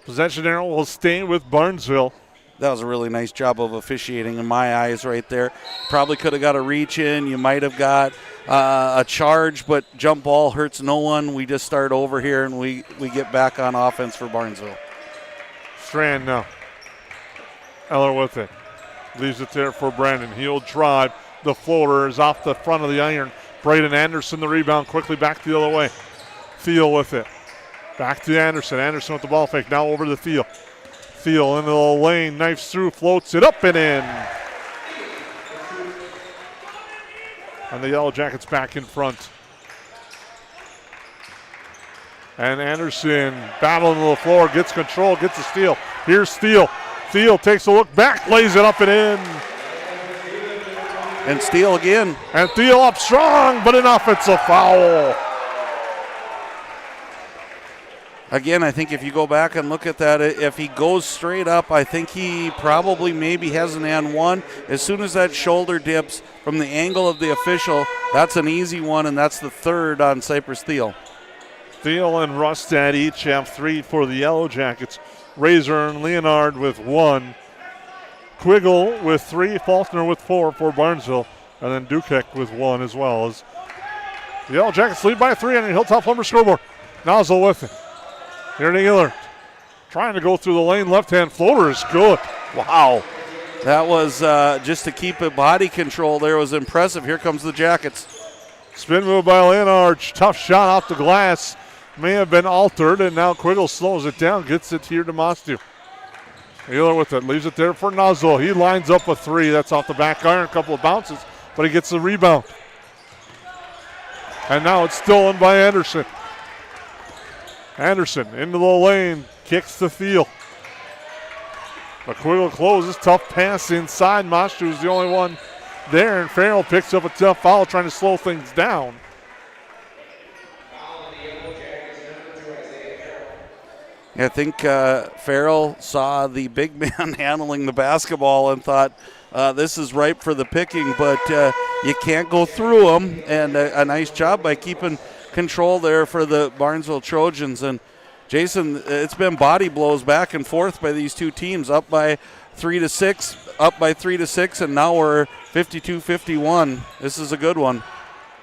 Possession arrow will stay with Barnesville. That was a really nice job of officiating in my eyes right there. Probably could have got a reach in. You might have got a charge, but jump ball hurts no one. We just start over here, and we get back on offense for Barnesville. Strand now. Eller with it. Leaves it there for Brandon. He'll drive. The floater is off the front of the iron. Braden Anderson the rebound, quickly back the other way. Thiel with it. Back to Anderson. Anderson with the ball fake. Now over to Thiel. Thiel into the lane. Knifes through. Floats it up and in. And the Yellow Jackets back in front. And Anderson battling to the floor. Gets control. Gets a steal. Here's Steele. Thiel takes a look back. Lays it up and in. And Steele again. And Thiel up strong, but an offensive foul. Again, I think if you go back and look at that, if he goes straight up, I think he probably maybe has an and one. As soon as that shoulder dips from the angle of the official, that's an easy one, and that's the third on Cypress Thiel. Thiel and Rustad each have 3 for the Yellow Jackets. Razor and Leonard with 1. Quiggle with 3. Faulkner with 4 for Barnesville. And then Dukek with 1 as well. As the Yellow Jackets lead by 3 on the Hilltop Lumber scoreboard. Nozzle with it. Here to Ehlert. Trying to go through the lane. Left-hand floater is good. Wow. That was just to keep it body control there was impressive. Here comes the Jackets. Spin move by Leonard. Tough shot off the glass. May have been altered, and now Quiggle slows it down. Gets it here to Mostu. Ehlert with it. Leaves it there for Nozzle. He lines up a 3. That's off the back iron. A couple of bounces, but he gets the rebound. And now it's stolen by Anderson. Anderson into the lane, kicks the Thiel. But Quiggle closes, tough pass inside. Mostu is the only one there, and Farrell picks up a tough foul trying to slow things down. I think Farrell saw the big man handling the basketball and thought this is ripe for the picking, but you can't go through them. And a nice job by keeping control there for the Barnesville Trojans. And Jason, it's been body blows back and forth by these two teams, up by 3-6, up by 3-6, and now we're 52-51. This is a good one.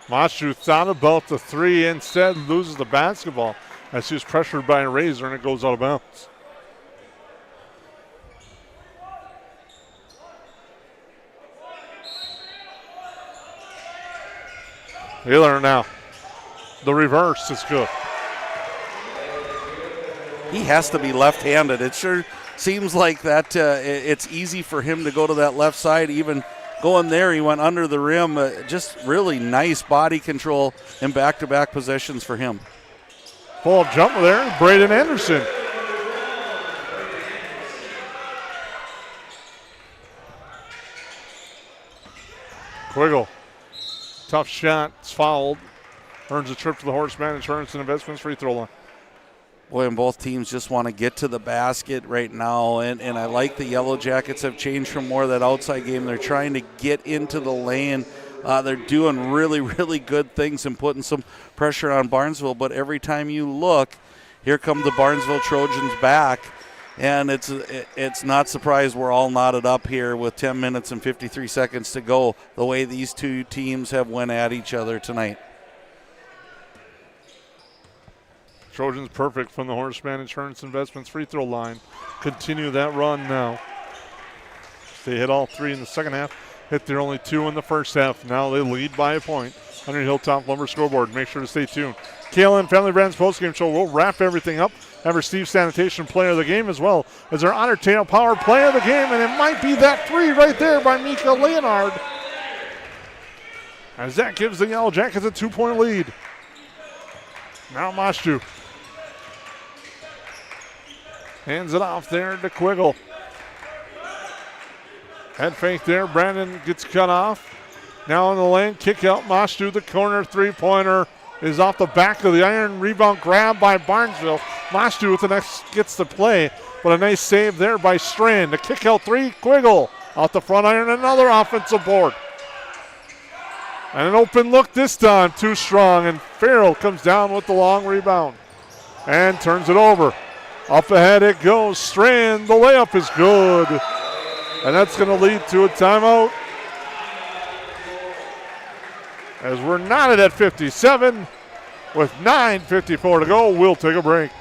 Mashu thought about the three, instead loses the basketball as she's pressured by a Razor, and it goes out of bounds. Wheeler now. The reverse is good. He has to be left-handed. It sure seems like that it's easy for him to go to that left side. Even going there, he went under the rim. Just really nice body control in back-to-back possessions for him. Full jumper there, Braden Anderson. Quiggle. Tough shot. It's fouled. Earns a trip to the Horseman Insurance and Investments free throw line. Boy, and both teams just want to get to the basket right now. And I like the Yellow Jackets have changed from more of that outside game. They're trying to get into the lane. They're doing really, really good things and putting some pressure on Barnesville. But every time you look, here come the Barnesville Trojans back. And it's not surprised we're all knotted up here with 10 minutes and 53 seconds to go, the way these two teams have went at each other tonight. Trojans perfect from the Horseman Insurance Investments free throw line. Continue that run now. They hit all three in the second half. Hit their only two in the first half. Now they lead by a point on your Hilltop Lumber scoreboard. Make sure to stay tuned. KLM Family Brands postgame show. We'll wrap everything up. Have our Steve Sanitation player of the game as well as our Otter Tail Power player of the game. And it might be that three right there by Mika Leonard, as that gives the Yellow Jackets a 2-point lead. Now Mashtu hands it off there to Quiggle. Head fake there. Brandon gets cut off. Now in the lane, kick out. Mashtu, the corner three-pointer is off the back of the iron. Rebound grab by Barnesville. Mashtu with the next gets the play, but a nice save there by Strand. The kick out three, Quiggle off the front iron. Another offensive board. And an open look this time, too strong, and Farrell comes down with the long rebound and turns it over. Up ahead it goes. Strand, the layup is good. And that's going to lead to a timeout, as we're knotted at 57 with 9:54 to go. We'll take a break.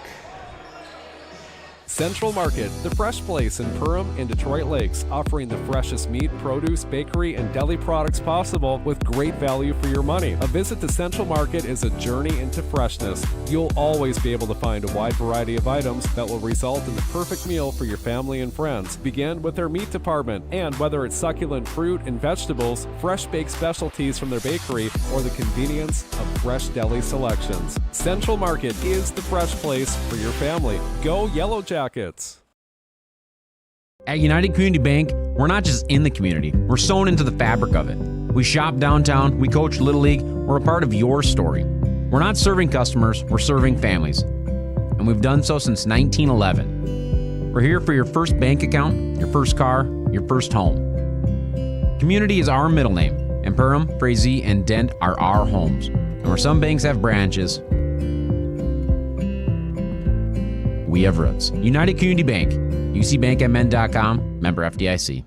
Central Market, the fresh place in Perham and Detroit Lakes, offering the freshest meat, produce, bakery, and deli products possible with great value for your money. A visit to Central Market is a journey into freshness. You'll always be able to find a wide variety of items that will result in the perfect meal for your family and friends. Begin with their meat department, and whether it's succulent fruit and vegetables, fresh baked specialties from their bakery, or the convenience of fresh deli selections, Central Market is the fresh place for your family. Go Yellow Jackets. At United Community Bank, we're not just in the community, we're sewn into the fabric of it. We shop downtown, we coach Little League, we're a part of your story. We're not serving customers, we're serving families. And we've done so since 1911. We're here for your first bank account, your first car, your first home. Community is our middle name, and Perham, Frazee, and Dent are our homes. And where some banks have branches, we have roots. United Community Bank, ucbankmn.com, member FDIC.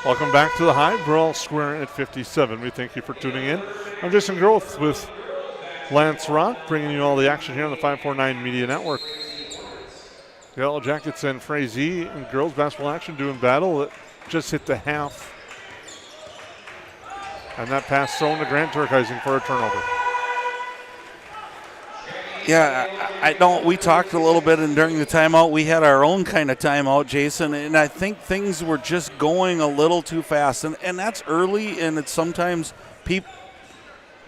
Welcome back to the Hive. We're all square at 57. We thank you for tuning in. I'm Jason Groth with Lance Rock, bringing you all the action here on the 549 Media Network. The Yellow Jackets and Frazee in girls basketball action doing battle. It just hit the half. And that pass thrown to Grant Turkheising for a turnover. Yeah, I don't. We talked a little bit, and during the timeout, we had our own kind of timeout, Jason, and I think things were just going a little too fast, and that's early, and it's sometimes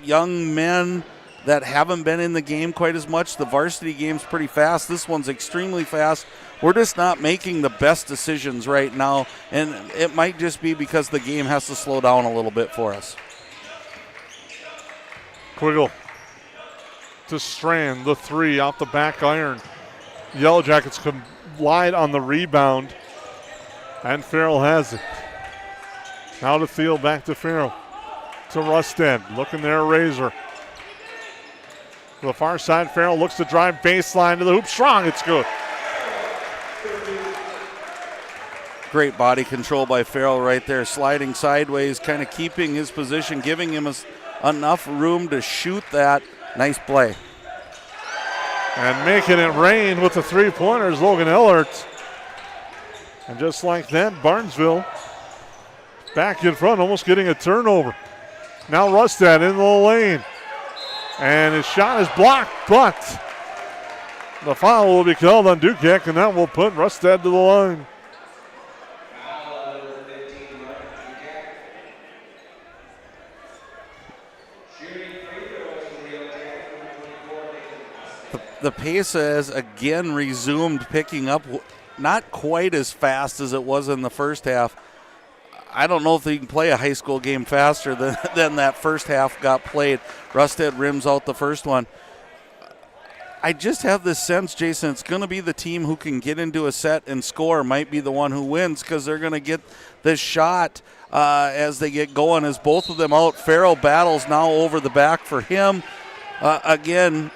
young men that haven't been in the game quite as much. The varsity game's pretty fast. This one's extremely fast. We're just not making the best decisions right now, and it might just be because the game has to slow down a little bit for us. Quiggle to Strand, the three off the back iron. Yellow Jackets collide on the rebound, and Farrell has it. Now to Thiel, back to Farrell. To Rustad, looking there, Razor. To the far side, Farrell looks to drive baseline to the hoop. Strong, it's good. Great body control by Farrell right there, sliding sideways, kind of keeping his position, giving him enough room to shoot that. Nice play. And making it rain with the three-pointers, Logan Ellert. And just like that, Barnesville back in front, almost getting a turnover. Now Rustad in the lane. And his shot is blocked, but the foul will be called on Dukak, and that will put Rustad to the line. The pace has again resumed picking up, not quite as fast as it was in the first half. I don't know if they can play a high school game faster than that first half got played. Rustad rims out the first one. I just have this sense, Jason, it's going to be the team who can get into a set and score might be the one who wins, because they're going to get this shot as they get going. As both of them out, Farrell battles now over the back for him. Again,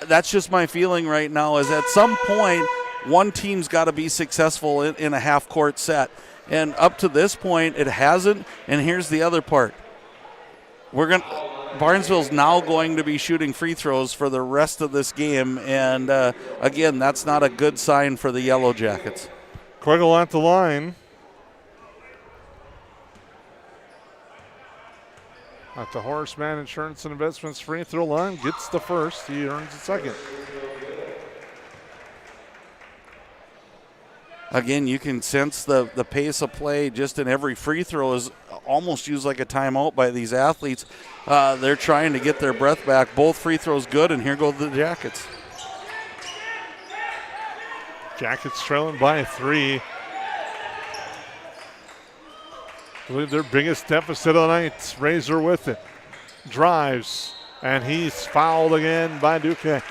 that's just my feeling right now, is at some point one team's got to be successful in a half-court set. And up to this point, it hasn't. And here's the other part. Barnesville's now going to be shooting free throws for the rest of this game. And, again, that's not a good sign for the Yellow Jackets. Quiggle at the line. At the Horseman Insurance and Investments free throw line, gets the first. He earns the second. Again, you can sense the pace of play just in every free throw is almost used like a timeout by these athletes. They're trying to get their breath back. Both free throws good, and here go the Jackets. Jackets trailing by 3. I believe their biggest deficit of the night. Razor with it. Drives, and he's fouled again by Duque.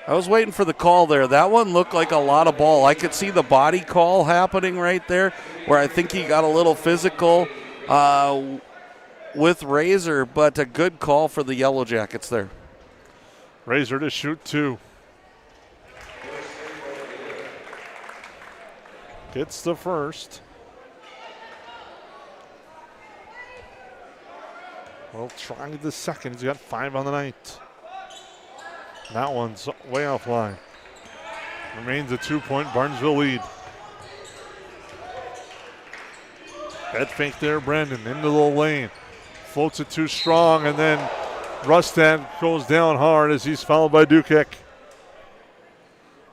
I was waiting for the call there. That one looked like a lot of ball. I could see the body call happening right there, where I think he got a little physical with Razor, but a good call for the Yellow Jackets there. Razor to shoot 2. Gets the first. Well, try the second. He's got 5 on the night. That one's way offline. Remains a 2-point Barnesville lead. Head fake there, Brandon, into the lane. Floats it too strong, and then Rustad goes down hard as he's fouled by Dukek.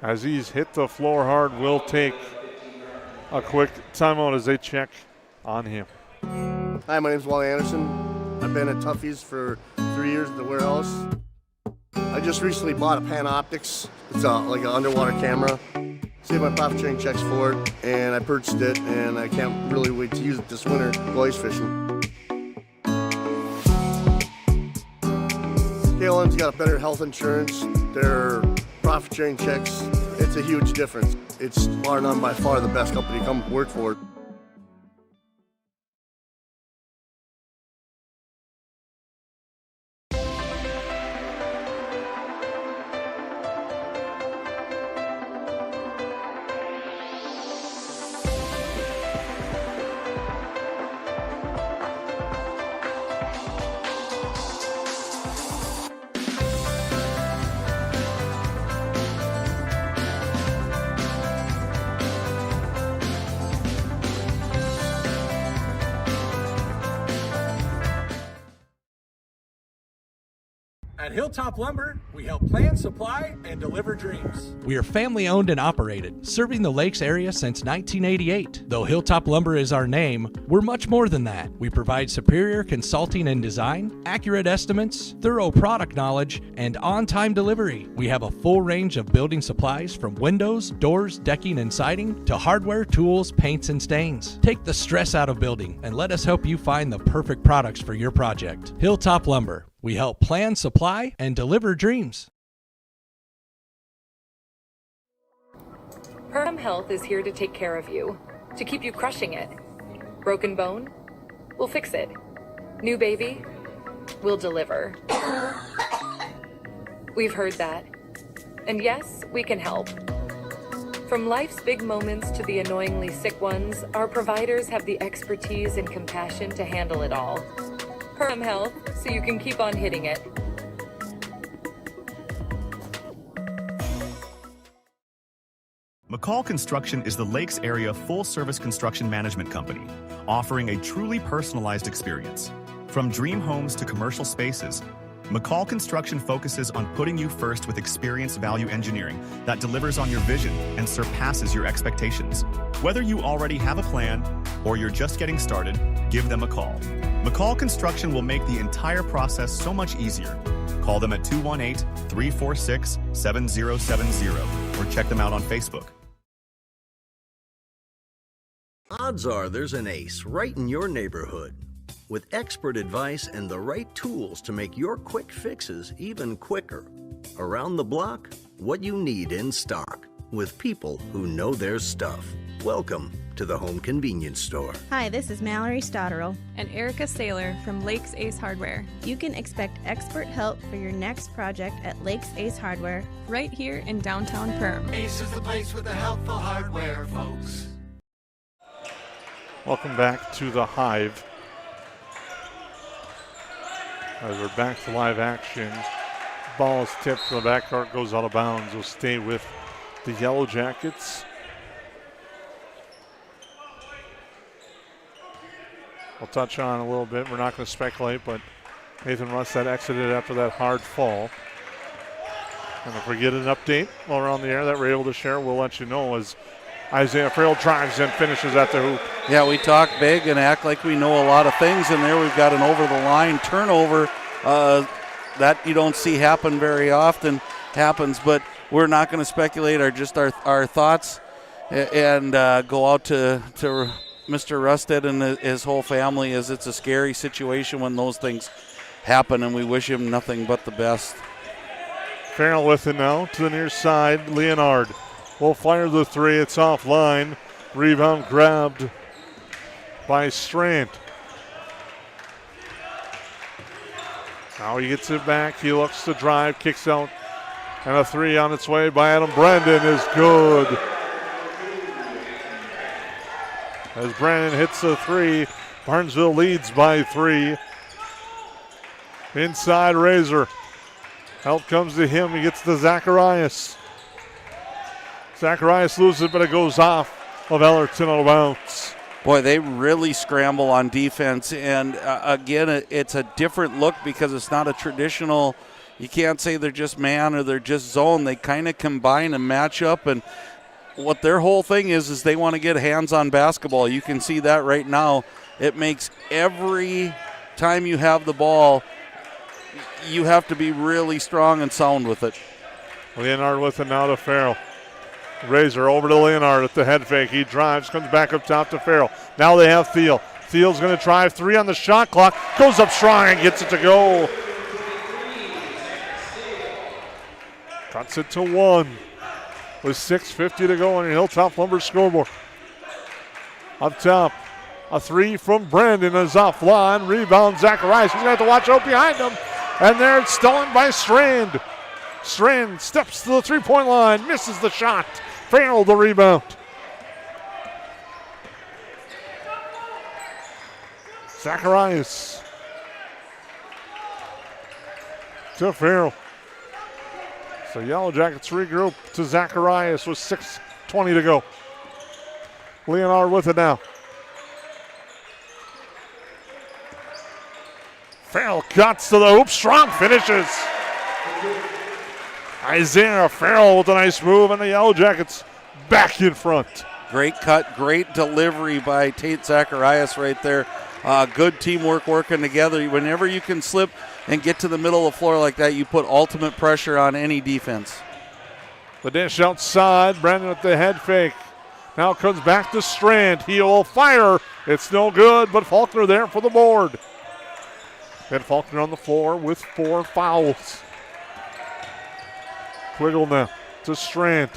As he's hit the floor hard, we'll take a quick timeout as they check on him. Hi, my name is Wally Anderson. I've been at Tuffy's for 3 years at the warehouse. I just recently bought a Panoptics. It's like an underwater camera. Saved my profit sharing checks for it, and I purchased it, and I can't really wait to use it this winter go ice fishing. KLM's got better health insurance. Their profit sharing checks, it's a huge difference. It's bar none by far the best company to come work for. At Hilltop Lumber, we help plan, supply, and deliver dreams. We are family owned and operated, serving the Lakes area since 1988. Though Hilltop Lumber is our name, we're much more than that. We provide superior consulting and design, accurate estimates, thorough product knowledge, and on-time delivery. We have a full range of building supplies from windows, doors, decking, and siding to hardware, tools, paints, and stains. Take the stress out of building and let us help you find the perfect products for your project. Hilltop Lumber. We help plan, supply, and deliver dreams. Perham Health is here to take care of you, to keep you crushing it. Broken bone? We'll fix it. New baby? We'll deliver. We've heard that. And yes, we can help. From life's big moments to the annoyingly sick ones, our providers have the expertise and compassion to handle it all. Perham Health, so you can keep on hitting it. McCall Construction is the Lakes area full-service construction management company, offering a truly personalized experience. From dream homes to commercial spaces, McCall Construction focuses on putting you first with experienced value engineering that delivers on your vision and surpasses your expectations. Whether you already have a plan or you're just getting started, give them a call. McCall Construction will make the entire process so much easier. Call them at 218-346-7070 or check them out on Facebook. Odds are there's an ace right in your neighborhood. With expert advice and the right tools to make your quick fixes even quicker. Around the block, what you need in stock, with people who know their stuff. Welcome to the Home Convenience Store. Hi, this is Mallory Stotterell and Erica Saylor from Lakes Ace Hardware. You can expect expert help for your next project at Lakes Ace Hardware, right here in downtown Perham. Ace is the place with the helpful hardware, folks. Welcome back to the Hive. As we're back to live action, ball is tipped to the backcourt, goes out of bounds. Will stay with the Yellowjackets. We'll touch on a little bit. We're not going to speculate, but Nathan Rustad exited after that hard fall. And if we get an update while we're on the air that we're able to share, we'll let you know as Isaiah Farrell drives and finishes at the hoop. Yeah, we talk big and act like we know a lot of things, and there we've got an over-the-line turnover that you don't see happen very often happens, but we're not going to speculate our thoughts and go out to Mr. Rustad and his whole family, as it's a scary situation when those things happen, and we wish him nothing but the best. Farrell with it now to the near side. Leonard will fire the three. It's offline. Rebound grabbed by Strand. Now he gets it back. He looks to drive, kicks out, and a three on its way by Adam Brandon is good. As Brandon hits the three, Barnesville leads by 3. Inside Razor. Help comes to him. He gets to Zacharias. Zacharias loses it, but it goes off of Ellerton out of bounds. Boy, they really scramble on defense. And again, it's a different look because it's not a traditional, you can't say they're just man or they're just zone. They kind of combine and match up. And what their whole thing is they want to get hands on basketball. You can see that right now. It makes every time you have the ball, you have to be really strong and sound with it. Leonard with it now to Farrell. Razor over to Leonard at the head fake. He drives, comes back up top to Farrell. Now they have Thiel. Thiel's going to drive 3 on the shot clock. Goes up strong and gets it to go. Cuts it to 1 with 6:50 to go on your Hilltop Lumber scoreboard. Up top, a 3 from Brandon is offline. Rebound Zacharias. He's going to have to watch out behind him. And there it's stolen by Strand. Strand steps to the three-point line, misses the shot. Farrell the rebound. Zacharias to Farrell. So Yellow Jackets regroup to Zacharias with 6:20 to go. Leonard with it now. Farrell cuts to the hoop, strong finishes. Isaiah Farrell with a nice move, and the Yellow Jackets back in front. Great cut, great delivery by Tate Zacharias right there. Good teamwork working together. Whenever you can slip and get to the middle of the floor like that, you put ultimate pressure on any defense. The dish outside, Brandon with the head fake. Now comes back to Strand. He will fire. It's no good, but Faulkner there for the board. And Faulkner on the floor with 4 fouls. Quiggle now to Strand.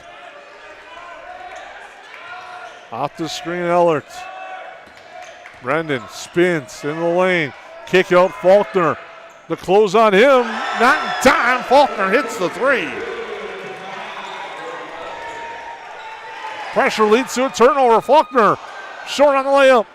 Off the screen, Ellert. Brendan spins in the lane. Kick out Faulkner. The close on him. Not in time. Faulkner hits the 3. Pressure leads to a turnover. Faulkner short on the layup.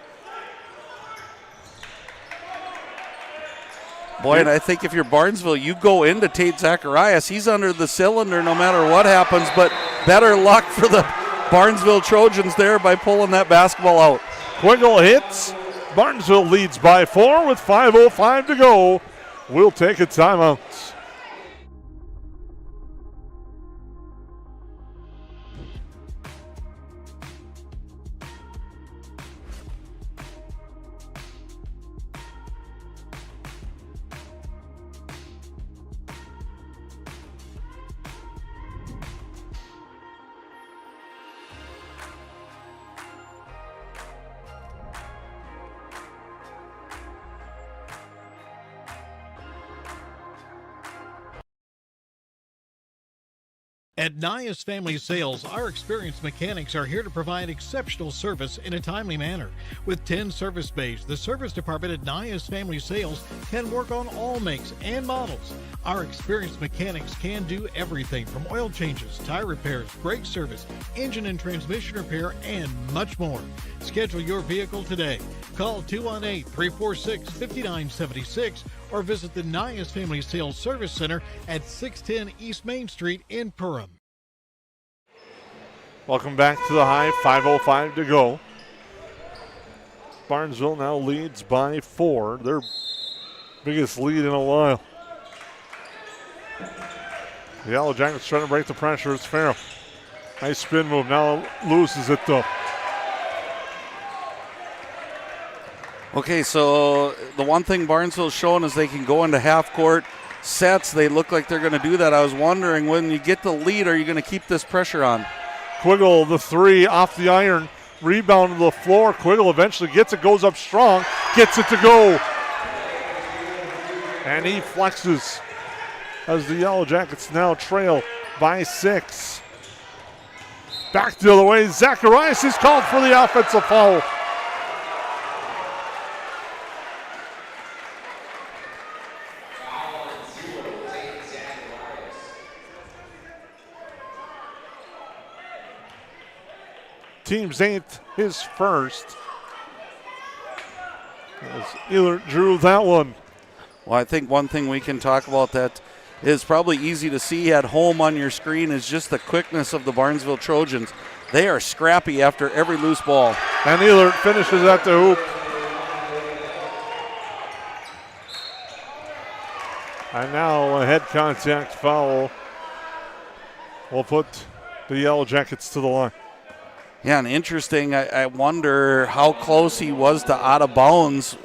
Boy, and I think if you're Barnesville, you go into Tate Zacharias. He's under the cylinder no matter what happens, but better luck for the Barnesville Trojans there by pulling that basketball out. Quiggle hits. Barnesville leads by 4 with 5:05 to go. We'll take a timeout. At Nias Family Sales, our experienced mechanics are here to provide exceptional service in a timely manner. With 10 service bays, the service department at Nias Family Sales can work on all makes and models. Our experienced mechanics can do everything from oil changes, tire repairs, brake service, engine and transmission repair, and much more. Schedule your vehicle today. Call 218-346-5976 or visit the Nias Family Sales Service Center at 610 East Main Street in Perham. Welcome back to the Hive. 5:05 to go. Barnesville now leads by 4. Their biggest lead in a while. The Yellow Jackets trying to break the pressure. It's Farrell. Nice spin move. Now loses it though. Okay, so the one thing Barnesville's showing is they can go into half-court sets. They look like they're going to do that. I was wondering, when you get the lead, are you going to keep this pressure on? Quiggle, the 3 off the iron. Rebound to the floor. Quiggle eventually gets it, goes up strong, gets it to go. And he flexes as the Yellow Jackets now trail by 6. Back the other way. Zacharias is called for the offensive foul. Team's 8th, his first. As Ehlert drew that one. Well, I think one thing we can talk about that is probably easy to see at home on your screen is just the quickness of the Barnesville Trojans. They are scrappy after every loose ball. And Ehlert finishes at the hoop. And now a head contact foul will put the Yellow Jackets to the line. Yeah, and interesting, I wonder how close he was to out of bounds.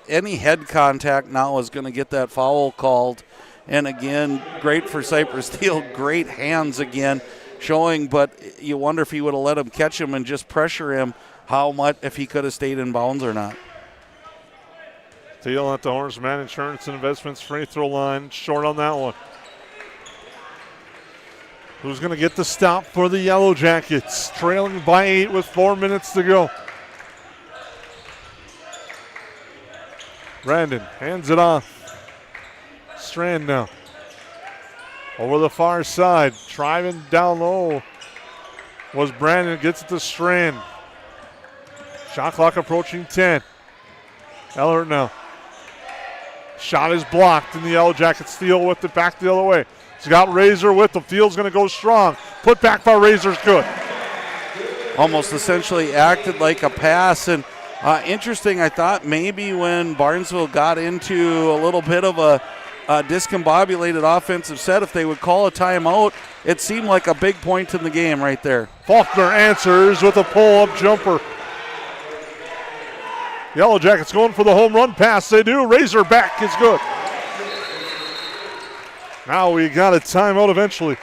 Any head contact now is going to get that foul called. And again, great for Cypress Steel, great hands again showing, but you wonder if he would have let him catch him and just pressure him, how much, if he could have stayed in bounds or not. Steel at the Horseman Insurance and Investments free throw line, short on that one. Who's going to get the stop for the Yellow Jackets? Trailing by 8 with 4 minutes to go. Brandon hands it off. Strand now. Over the far side. Driving down low was Brandon. Gets it to Strand. Shot clock approaching 10. Ellert now. Shot is blocked, and the Yellow Jackets steal with it back the other way. He's got Razor with him. Field's going to go strong. Put back by Razor's good. Almost essentially acted like a pass. And interesting, I thought maybe when Barnesville got into a little bit of a discombobulated offensive set. If they would call a timeout, it seemed like a big point in the game right there. Faulkner answers with a pull-up jumper. Yellow Jackets going for the home run pass. They do. Razorback is good. Now we got a timeout eventually.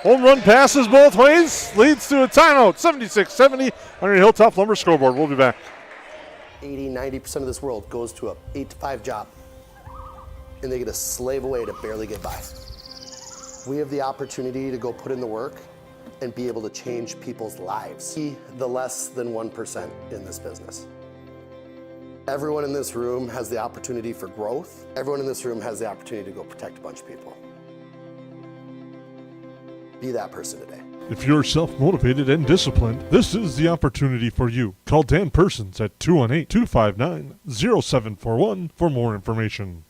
Home run passes both ways. Leads to a timeout. 76-70 on your Hilltop Lumber scoreboard. We'll be back. 80-90% of this world goes to a 8-to-5 job, and they get to slave away to barely get by. We have the opportunity to go put in the work and be able to change people's lives. Be the less than 1% in this business. Everyone in this room has the opportunity for growth. Everyone in this room has the opportunity to go protect a bunch of people. Be that person today. If you're self-motivated and disciplined, this is the opportunity for you. Call Dan Persons at 218-259-0741 for more information.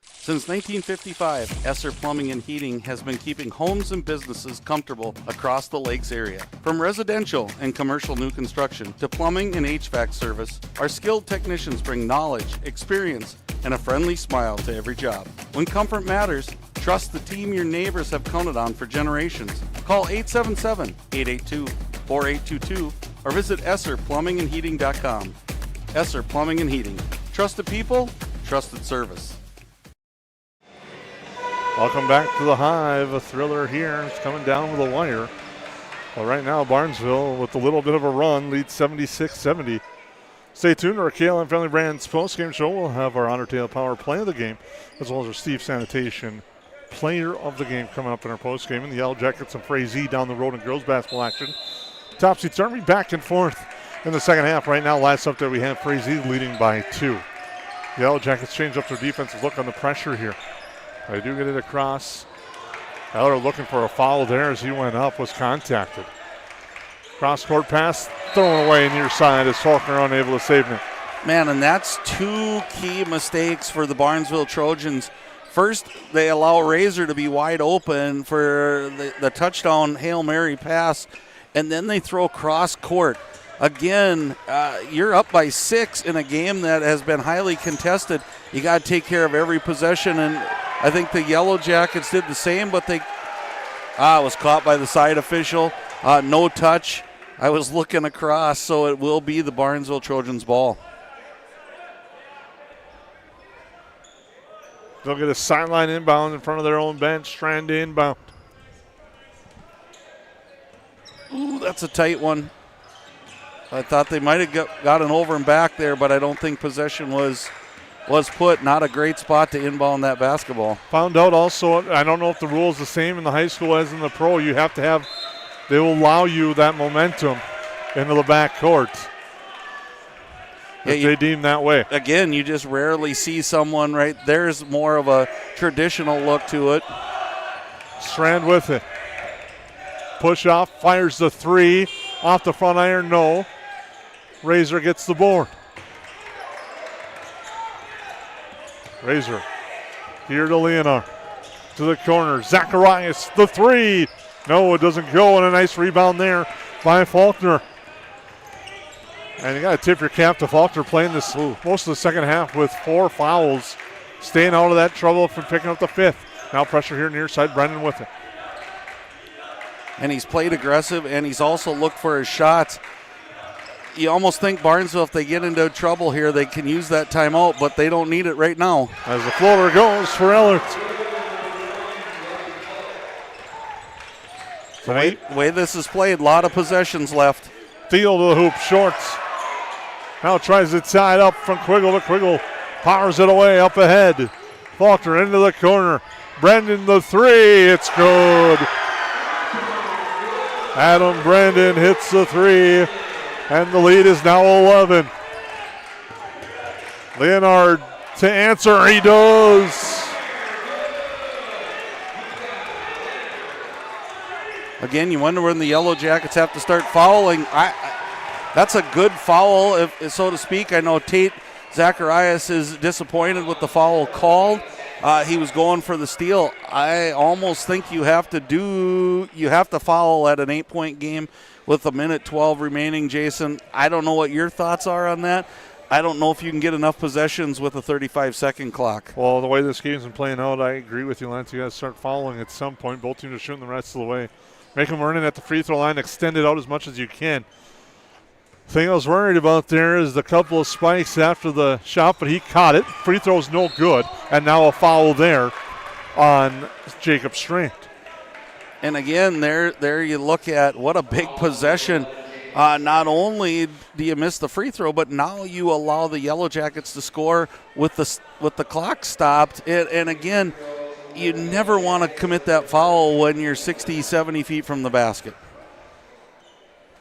Since 1955, Esser Plumbing and Heating has been keeping homes and businesses comfortable across the Lakes area. From residential and commercial new construction to plumbing and HVAC service, our skilled technicians bring knowledge, experience, and a friendly smile to every job. When comfort matters, trust the team your neighbors have counted on for generations. Call 877-882-4822 or visit EsserPlumbingandHeating.com. Esser Plumbing and Heating. Trusted people, trusted service. Welcome back to the Hive. A thriller here. It's coming down with a wire. Well, right now, Barnesville, with a little bit of a run, leads 76-70. Stay tuned to our KLM Family Brands postgame show. We'll have our Honor Tail Power play of the game, as well as our Steve Sanitation player of the game coming up in our postgame. And the Yellow Jackets and Frazee down the road in girls basketball action. Topsy-turvy back and forth in the second half. Right now, last up there, we have Frazee leading by 2. The Yellow Jackets change up their defensive look on the pressure here. They do get it across. Eller looking for a foul there as he went up, was contacted. Cross-court pass, thrown away near side as Faulkner unable to save it. Man, and that's 2 key mistakes for the Barnesville Trojans. First, they allow Razor to be wide open for the touchdown Hail Mary pass, and then they throw cross-court. Again, you're up by 6 in a game that has been highly contested. You got to take care of every possession, and I think the Yellow Jackets did the same, but they was caught by the side official. No touch. I was looking across, so it will be the Barnesville Trojans' ball. They'll get a sideline inbound in front of their own bench. Strand inbound. Ooh, that's a tight one. I thought they might have gotten over and back there, but I don't think possession was put. Not a great spot to inbound that basketball. Found out also, I don't know if the rule is the same in the high school as in the pro. You have to have, they will allow you that momentum into the back court. If they deem that way. Again, you just rarely see someone right there's more of a traditional look to it. Strand with it. Push off, fires the 3. Off the front iron, no. Razor gets the board. Razor here to Leonard. To the corner. Zacharias, the 3. No, it doesn't go, and a nice rebound there by Faulkner. And you got to tip your cap to Faulkner playing this most of the second half with 4 fouls. Staying out of that trouble from picking up the 5th. Now pressure here near side, Brendan with it. And he's played aggressive, and he's also looked for his shots. You almost think Barnesville, if they get into trouble here, they can use that timeout, but they don't need it right now. As the floater goes for Ellert. The way this is played, a lot of possessions left. Thiel to the hoop, Shorts. Now tries to tie it up from Quiggle, but Quiggle powers it away up ahead. Faulkner into the corner. Brendan the 3, it's good. Adam Brendan hits the 3, and the lead is now 11. Leonard to answer, he does. Again, you wonder when the Yellow Jackets have to start fouling. That's a good foul, if so to speak. I know Tate Zacharias is disappointed with the foul called. He was going for the steal. I almost think you have to foul at an 8-point game with 1:12 remaining, Jason. I don't know what your thoughts are on that. I don't know if you can get enough possessions with a 35-second clock. Well, the way this game's been playing out, I agree with you, Lance. You got to start fouling at some point. Both teams are shooting the rest of the way. Make them earn it at the free throw line. Extend it out as much as you can. Thing I was worried about there is the couple of spikes after the shot, but he caught it. Free throw's no good, and now a foul there on Jacob Strand. And again, there you look at what a big possession. Not only do you miss the free throw, but now you allow the Yellow Jackets to score with the clock stopped. And again, you never want to commit that foul when you're 60, 70 feet from the basket.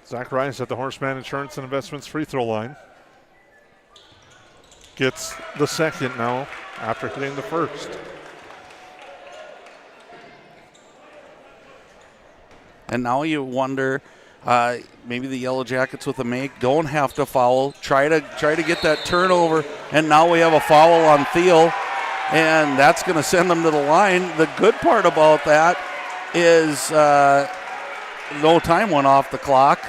Zacharias at the Horseman Insurance and Investments free throw line. Gets the second now after hitting the first. And now you wonder, maybe the Yellow Jackets with a make don't have to foul. Try to get that turnover, and now we have a foul on Thiel, and that's going to send them to the line. The good part about that is no time went off the clock.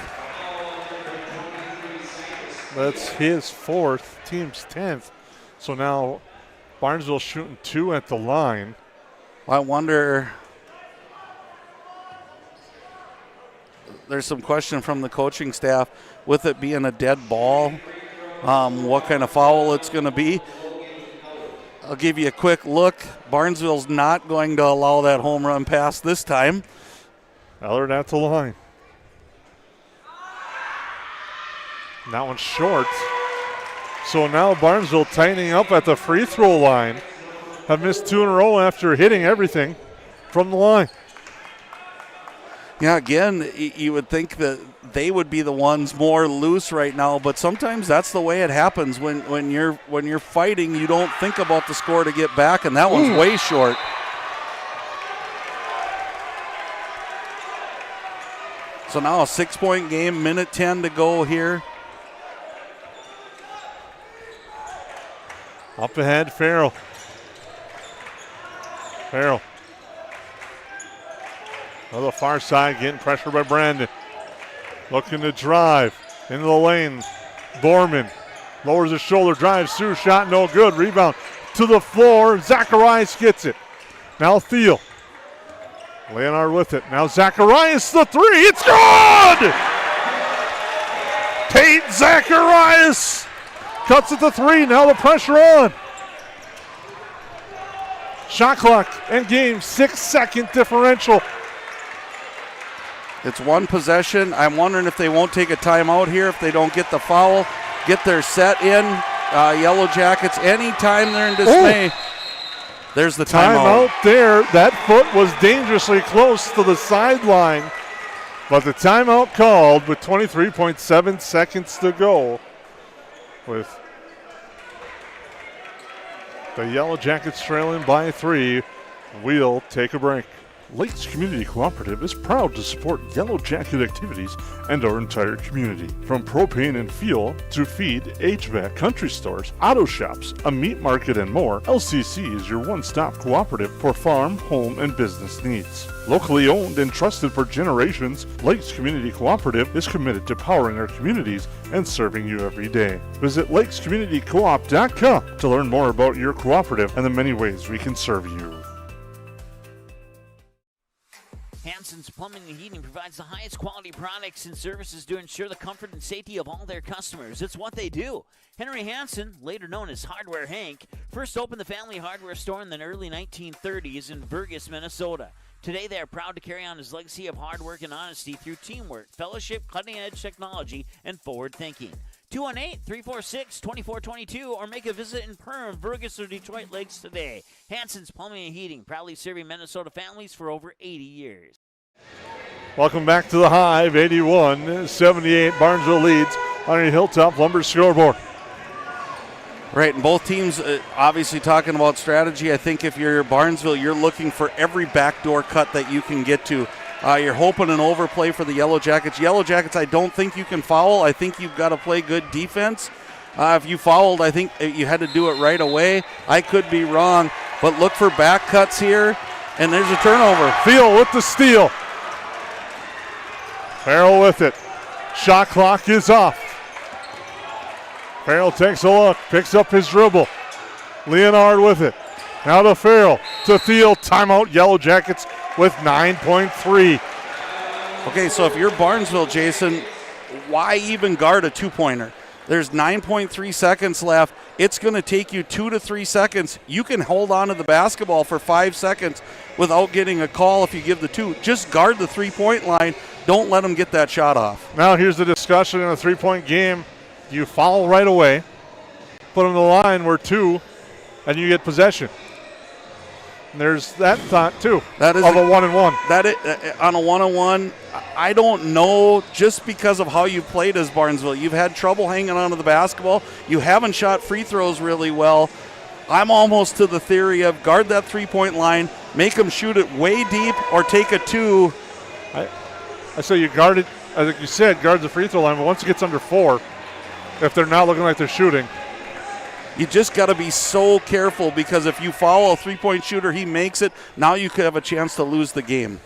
That's his fourth, team's 10th. So now Barnesville shooting 2 at the line. I wonder. There's some question from the coaching staff with it being a dead ball, what kind of foul it's going to be. I'll give you a quick look. Barnesville's not going to allow that home run pass this time. Ellard at the line. That one's short. So now Barnesville tightening up at the free throw line. Have missed 2 in a row after hitting everything from the line. Yeah, again, you would think that they would be the ones more loose right now, but sometimes that's the way it happens. When you're fighting, you don't think about the score to get back, and that one's way short. So now a 6-point game, minute 10 to go here. Up ahead, Farrell. Farrell. On the far side, getting pressure by Brandon. Looking to drive into the lane. Borman lowers his shoulder, drives through, shot no good. Rebound to the floor. Zacharias gets it. Now Thiel. Leonard with it. Now Zacharias, the three. It's good! Tate Zacharias cuts at the three. Now the pressure on. Shot clock and game, 6-second differential. It's one possession. I'm wondering if they won't take a timeout here if they don't get the foul, get their set in. Yellow Jackets, anytime they're in dismay. There's the timeout. Timeout there. That foot was dangerously close to the sideline. But the timeout called with 23.7 seconds to go. With the Yellow Jackets trailing by 3. We'll take a break. Lakes Community Cooperative is proud to support Yellow Jacket activities and our entire community. From propane and fuel to feed, HVAC, country stores, auto shops, a meat market, and more, LCC is your one-stop cooperative for farm, home, and business needs. Locally owned and trusted for generations, Lakes Community Cooperative is committed to powering our communities and serving you every day. Visit lakescommunitycoop.com to learn more about your cooperative and the many ways we can serve you. Hansen's Plumbing and Heating provides the highest quality products and services to ensure the comfort and safety of all their customers. It's what they do. Henry Hansen, later known as Hardware Hank, first opened the family hardware store in the early 1930s in Burgess, Minnesota. Today, they are proud to carry on his legacy of hard work and honesty through teamwork, fellowship, cutting-edge technology, and forward thinking. 218-346-2422 or make a visit in Perham, Burgess, or Detroit Lakes today. Hansen's Plumbing and Heating, proudly serving Minnesota families for over 80 years. Welcome back to the Hive. 81-78. Barnesville leads on a Hilltop Lumber scoreboard. Right, and both teams obviously talking about strategy. I think if you're Barnesville, you're looking for every backdoor cut that you can get to. You're hoping an overplay for the Yellow Jackets. Yellow Jackets, I don't think you can foul. I think you've got to play good defense. If you fouled, I think you had to do it right away. I could be wrong, but look for back cuts here, and there's a turnover. Thiel with the steal. Farrell with it. Shot clock is off. Farrell takes a look, picks up his dribble. Leonard with it. Now to Farrell, to Thiel. Timeout, Yellow Jackets with 9.3. Okay, so if you're Barnesville, Jason, why even guard a two-pointer? There's 9.3 seconds left. It's going to take you 2 to 3 seconds. You can hold on to the basketball for 5 seconds without getting a call if you give the two. Just guard the three-point line. Don't let them get that shot off. Now here's the discussion in a three-point game. You foul right away, put them on the line where 2, and you get possession. And there's that thought, too, that is of a 1-and-1. That is, on a 1-on-1, I don't know, just because of how you played as Barnesville. You've had trouble hanging on to the basketball. You haven't shot free throws really well. I'm almost to the theory of guard that three-point line, make them shoot it way deep, or take a 2. I say you guard it, like you said, guard the free throw line, but once it gets under 4, if they're not looking like they're shooting, you just got to be so careful, because if you foul a three-point shooter, he makes it, now you could have a chance to lose the game.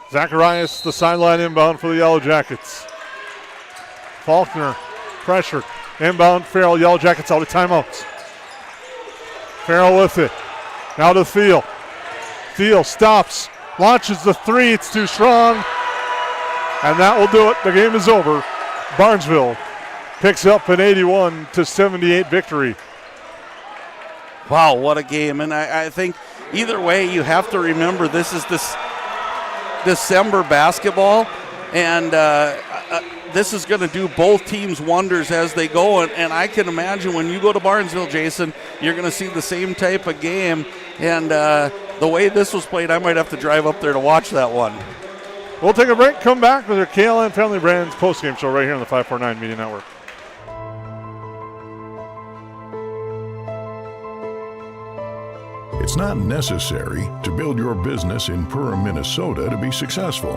Zacharias, the sideline inbound for the Yellow Jackets. Faulkner, pressure, inbound, Farrell, Yellow Jackets out of timeouts. Farrell with it, now to Thiel. Thiel stops, launches the 3, it's too strong, and that will do it. The game is over. Barnesville picks up an 81-78 victory. Wow, what a game. And I think either way, you have to remember this is this December basketball, and this is going to do both teams wonders as they go. And I can imagine when you go to Barnesville, Jason, you're going to see the same type of game. And the way this was played, I might have to drive up there to watch that one. We'll take a break, come back with our KLN Family Brands postgame show right here on the 549 Media Network. It's not necessary to build your business in Perham, Minnesota to be successful.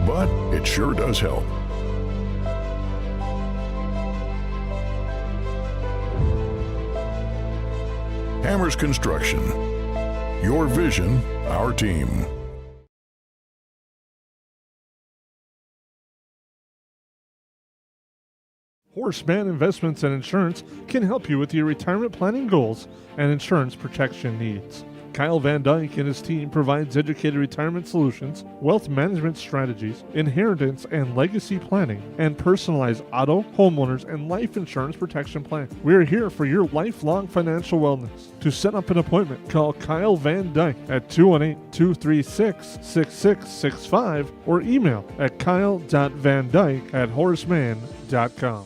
But it sure does help. Hammers Construction. Your vision, our team. Horseman Investments and Insurance can help you with your retirement planning goals and insurance protection needs. Kyle Van Dyke and his team provides educated retirement solutions, wealth management strategies, inheritance and legacy planning, and personalized auto, homeowners, and life insurance protection plans. We are here for your lifelong financial wellness. To set up an appointment, call Kyle Van Dyke at 218-236-6665 or email at kyle.vandyke@horseman.com.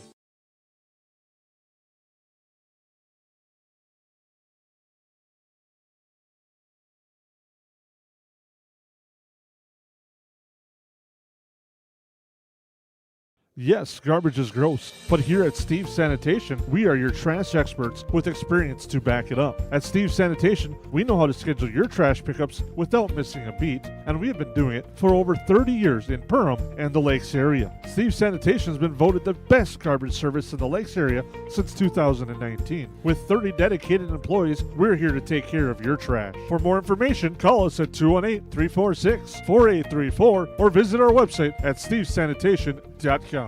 Yes, garbage is gross, but here at Steve's Sanitation, we are your trash experts with experience to back it up. At Steve's Sanitation, we know how to schedule your trash pickups without missing a beat, and we have been doing it for over 30 years in Perham and the Lakes area. Steve's Sanitation has been voted the best garbage service in the Lakes area since 2019. With 30 dedicated employees, we're here to take care of your trash. For more information, call us at 218-346-4834 or visit our website at stevesanitation.com.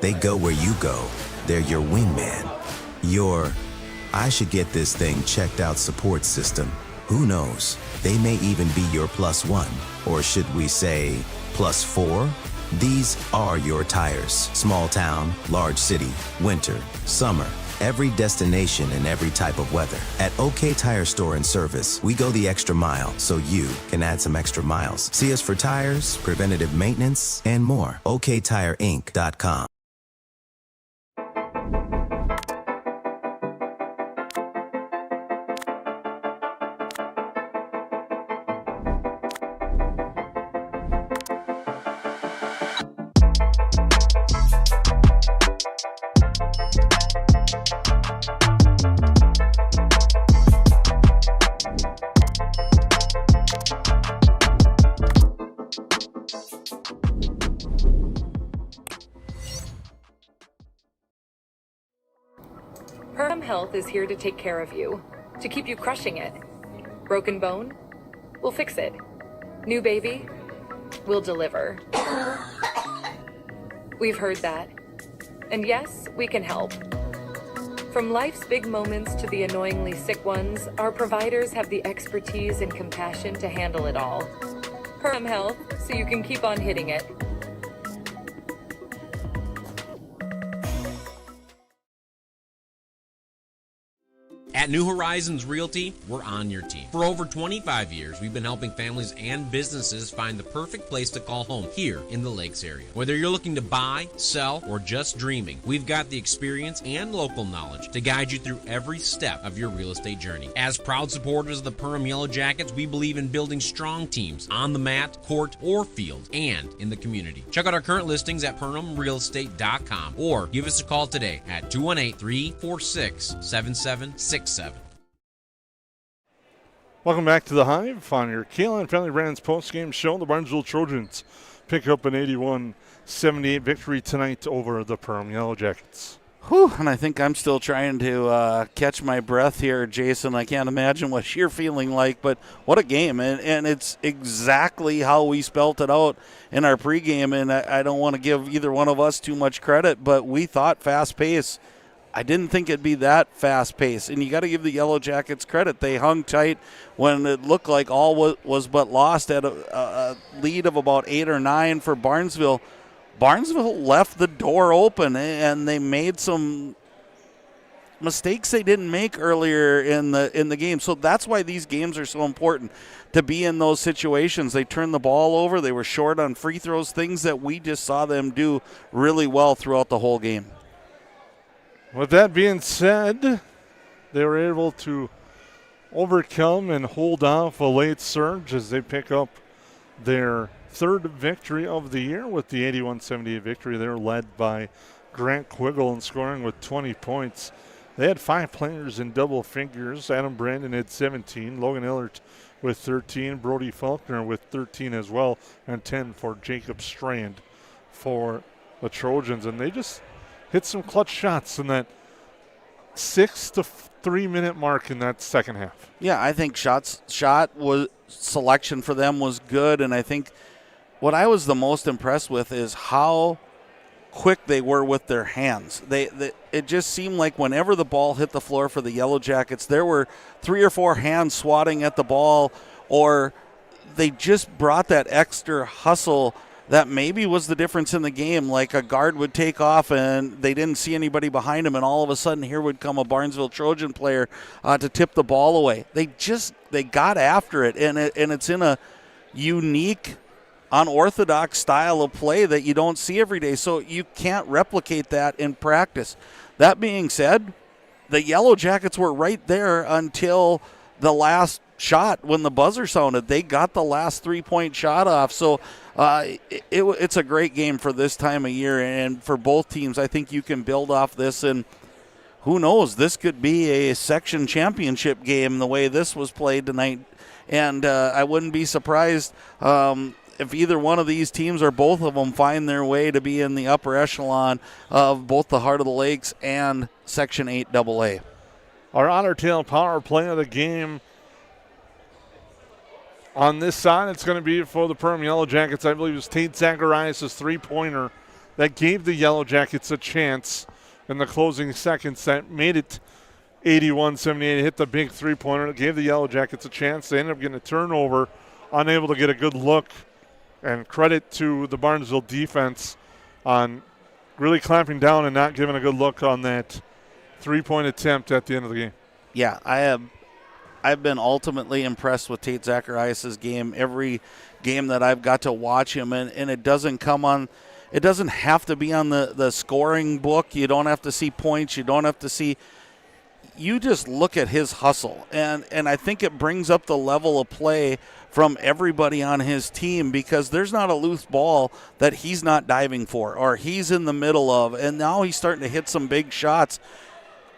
They go where you go. They're your wingman. Your, I should get this thing checked out support system. Who knows? They may even be your +1. Or should we say +4? These are your tires. Small town, large city, winter, summer. Every destination and every type of weather. At OK Tire Store and Service, we go the extra mile so you can add some extra miles. See us for tires, preventative maintenance, and more. OKTireInc.com. Perham Health is here to take care of you, to keep you crushing it. Broken bone? we'll fix it. New baby, we'll deliver. We've heard that. And yes, we can help. From life's big moments to the annoyingly sick ones, our providers have the expertise and compassion to handle it all. Perham Health, so you can keep on hitting it. At New Horizons Realty, we're on your team. For over 25 years, we've been helping families and businesses find the perfect place to call home here in the Lakes area. Whether you're looking to buy, sell, or just dreaming, we've got the experience and local knowledge to guide you through every step of your real estate journey. As proud supporters of the Perham Yellowjackets, we believe in building strong teams on the mat, court, or field, and in the community. Check out our current listings at perhamrealestate.com or give us a call today at 218-346-7767. Welcome back to the Hive on your Kayline Family Brands postgame show. The Barnesville Trojans pick up an 81-78 victory tonight over the Perham Yellowjackets. Whew, and I think I'm still trying to catch my breath here, Jason. I can't imagine what you're feeling like, but what a game. And it's exactly how we spelt it out in our pregame, and I don't want to give either one of us too much credit, but we thought fast pace. I didn't think it'd be that fast pace, and you got to give the Yellow Jackets credit. They hung tight when it looked like all was but lost at a lead of about 8 or 9 for Barnesville. Barnesville left the door open, and they made some mistakes they didn't make earlier in the game. So that's why these games are so important, to be in those situations. They turned the ball over. They were short on free throws, things that we just saw them do really well throughout the whole game. With that being said, they were able to overcome and hold off a late surge as they pick up their third victory of the year with the 81-78 victory. They were led by Grant Quiggle in scoring with 20 points. They had 5 players in double figures. Adam Brandon had 17, Logan Illert with 13, Brody Faulkner with 13 as well, and 10 for Jacob Strand for the Trojans. And they just hit some clutch shots in that 6 to 3 minute mark in that second half. Yeah, I think shot was selection for them was good, and I think what I was the most impressed with is how quick they were with their hands. It just seemed like whenever the ball hit the floor for the Yellow Jackets, there were 3 or 4 hands swatting at the ball, or they just brought that extra hustle that maybe was the difference in the game. Like a guard would take off and they didn't see anybody behind him, and all of a sudden here would come a Barnesville Trojan player to tip the ball away. They got after it, and it's in a unique, unorthodox style of play that you don't see every day, so you can't replicate that in practice. That being said, the Yellow Jackets were right there until the last shot when the buzzer sounded. They got the last 3-point shot off, so it's a great game for this time of year, and for both teams, I think you can build off this, and who knows, this could be a section championship game the way this was played tonight, and I wouldn't be surprised if either one of these teams or both of them find their way to be in the upper echelon of both the Heart of the Lakes and Section 8 AA. Our Otter Tail power play of the game. On this side, it's going to be for the Perham Yellowjackets. I believe it was Tate Zacharias' three-pointer that gave the Yellowjackets a chance in the closing seconds that made it 81-78. It hit the big three-pointer. It gave the Yellowjackets a chance. They ended up getting a turnover, unable to get a good look. And credit to the Barnesville defense on really clamping down and not giving a good look on that three-point attempt at the end of the game. Yeah, I've been ultimately impressed with Tate Zacharias' game. Every game that I've got to watch him, and it doesn't have to be on the scoring book. You don't have to see points. You don't have to see. You just look at his hustle, and I think it brings up the level of play from everybody on his team, because there's not a loose ball that he's not diving for or he's in the middle of, and now he's starting to hit some big shots.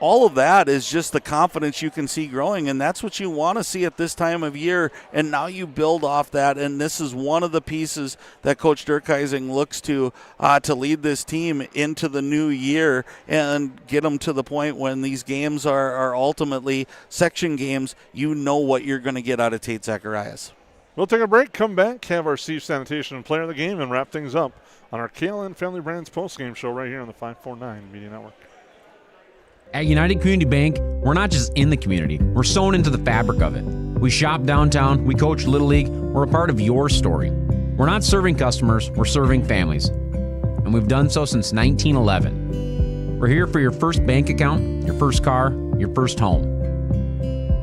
All of that is just the confidence you can see growing, and that's what you want to see at this time of year, and now you build off that, and this is one of the pieces that Coach Durkheising looks to lead this team into the new year and get them to the point when these games are ultimately section games. You know what you're going to get out of Tate Zacharias. We'll take a break, come back, have our Steve Sanitation player of the game, and wrap things up on our KLN Family Brands postgame show right here on the 549 Media Network. At United Community Bank, we're not just in the community, we're sewn into the fabric of it. We shop downtown, we coach Little League, we're a part of your story. We're not serving customers, we're serving families. And we've done so since 1911. We're here for your first bank account, your first car, your first home.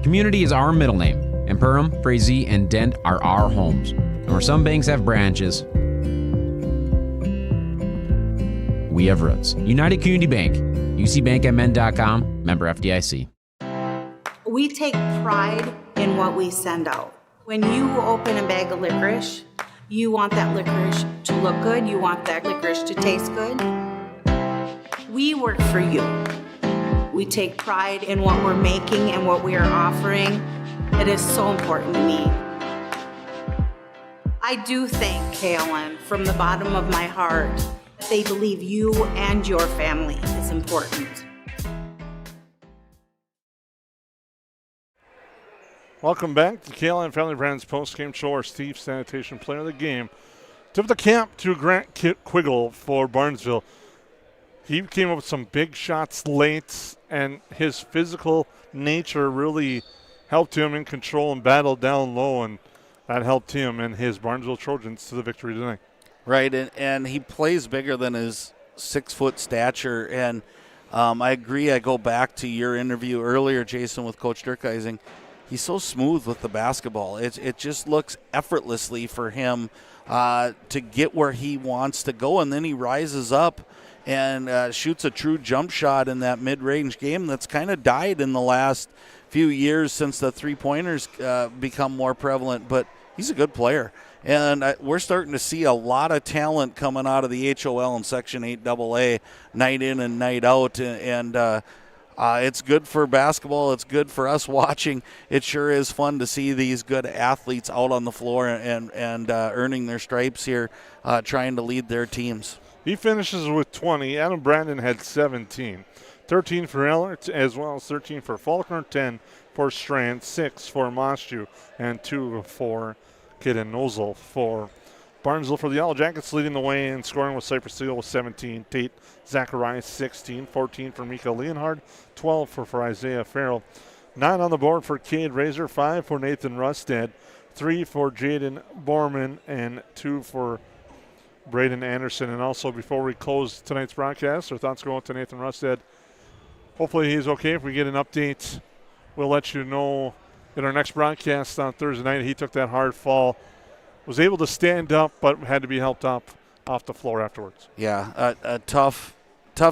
Community is our middle name, and Perham, Frazee, and Dent are our homes. And where some banks have branches, we have roots. United Community Bank, ucbankmn.com, member FDIC. We take pride in what we send out. When you open a bag of licorice, you want that licorice to look good, you want that licorice to taste good. We work for you. We take pride in what we're making and what we are offering. It is so important to me. I do thank KLN from the bottom of my heart. They believe you and your family is important. Welcome back to KLN Family Brands postgame show. Our Steve Sanitation player of the game. Tip of the cap to Grant Quiggle for Barnesville. He came up with some big shots late, and his physical nature really helped him in control and battle down low, and that helped him and his Barnesville Trojans to the victory tonight. Right, and he plays bigger than his 6-foot stature, and I agree. I go back to your interview earlier, Jason, with Coach Durkeising. He's so smooth with the basketball. It just looks effortlessly for him to get where he wants to go, and then he rises up and shoots a true jump shot in that mid-range game that's kind of died in the last few years since the three-pointers become more prevalent, but he's a good player. And we're starting to see a lot of talent coming out of the HOL and Section 8 AA night in and night out, and it's good for basketball. It's good for us watching. It sure is fun to see these good athletes out on the floor and earning their stripes here, trying to lead their teams. He finishes with 20. Adam Brandon had 17. 13 for Ellert, as well as 13 for Faulkner, 10 for Strand, 6 for Moshew, and 2 for Kidden Nozel for Barnesville. For the Yellowjackets, leading the way in scoring with Cypress Steele with 17. Tate Zacharias, 16. 14 for Mika Leonhard, 12 for Isaiah Farrell. 9 on the board for Cade Razor, 5 for Nathan Rustad, 3 for Jaden Borman, and 2 for Braden Anderson. And also, before we close tonight's broadcast, our thoughts go out to Nathan Rustad. Hopefully he's okay. If we get an update, we'll let you know in our next broadcast on Thursday night. He took that hard fall, was able to stand up, but had to be helped up off the floor afterwards. Yeah, a tough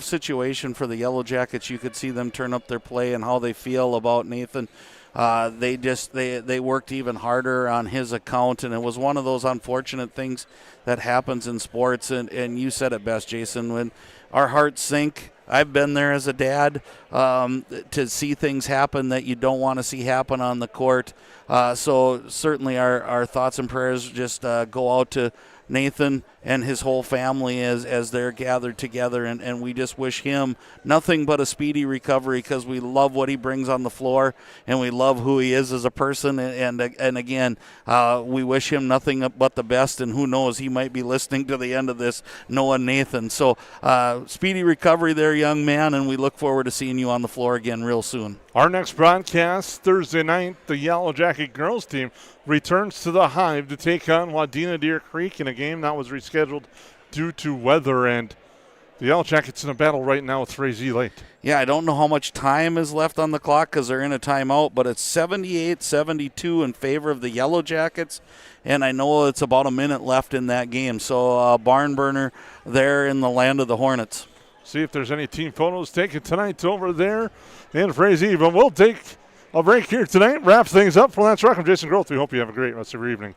situation for the Yellowjackets. You could see them turn up their play and how they feel about Nathan. They worked even harder on his account, and it was one of those unfortunate things that happens in sports. And you said it best, Jason, when our hearts sink. I've been there as a dad to see things happen that you don't want to see happen on the court. So certainly our thoughts and prayers just go out to Nathan and his whole family as they're gathered together, and we just wish him nothing but a speedy recovery, because we love what he brings on the floor and we love who he is as a person, and again, we wish him nothing but the best, and who knows, he might be listening to the end of this knowing Nathan. So speedy recovery there, young man, and we look forward to seeing you on the floor again real soon. Our next broadcast Thursday night, the Yellow Jacket girls team returns to the Hive to take on Wadena Deer Creek in a game that was rescheduled due to weather, and the Yellow Jackets in a battle right now with Frazee late. Yeah, I don't know how much time is left on the clock because they're in a timeout, but it's 78-72 in favor of the Yellow Jackets, and I know it's about a minute left in that game. So barn burner there in the land of the Hornets. See if there's any team photos taken tonight over there in Frazee, but we'll take a break here tonight, wrap things up. For Lance Rock, I'm Jason Groth. We hope you have a great rest of your evening.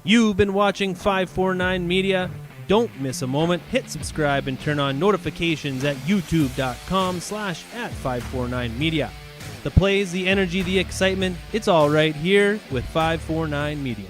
You've been watching 549 Media. Don't miss a moment. Hit subscribe and turn on notifications at youtube.com/@549media. The plays, the energy, the excitement, it's all right here with 549 Media.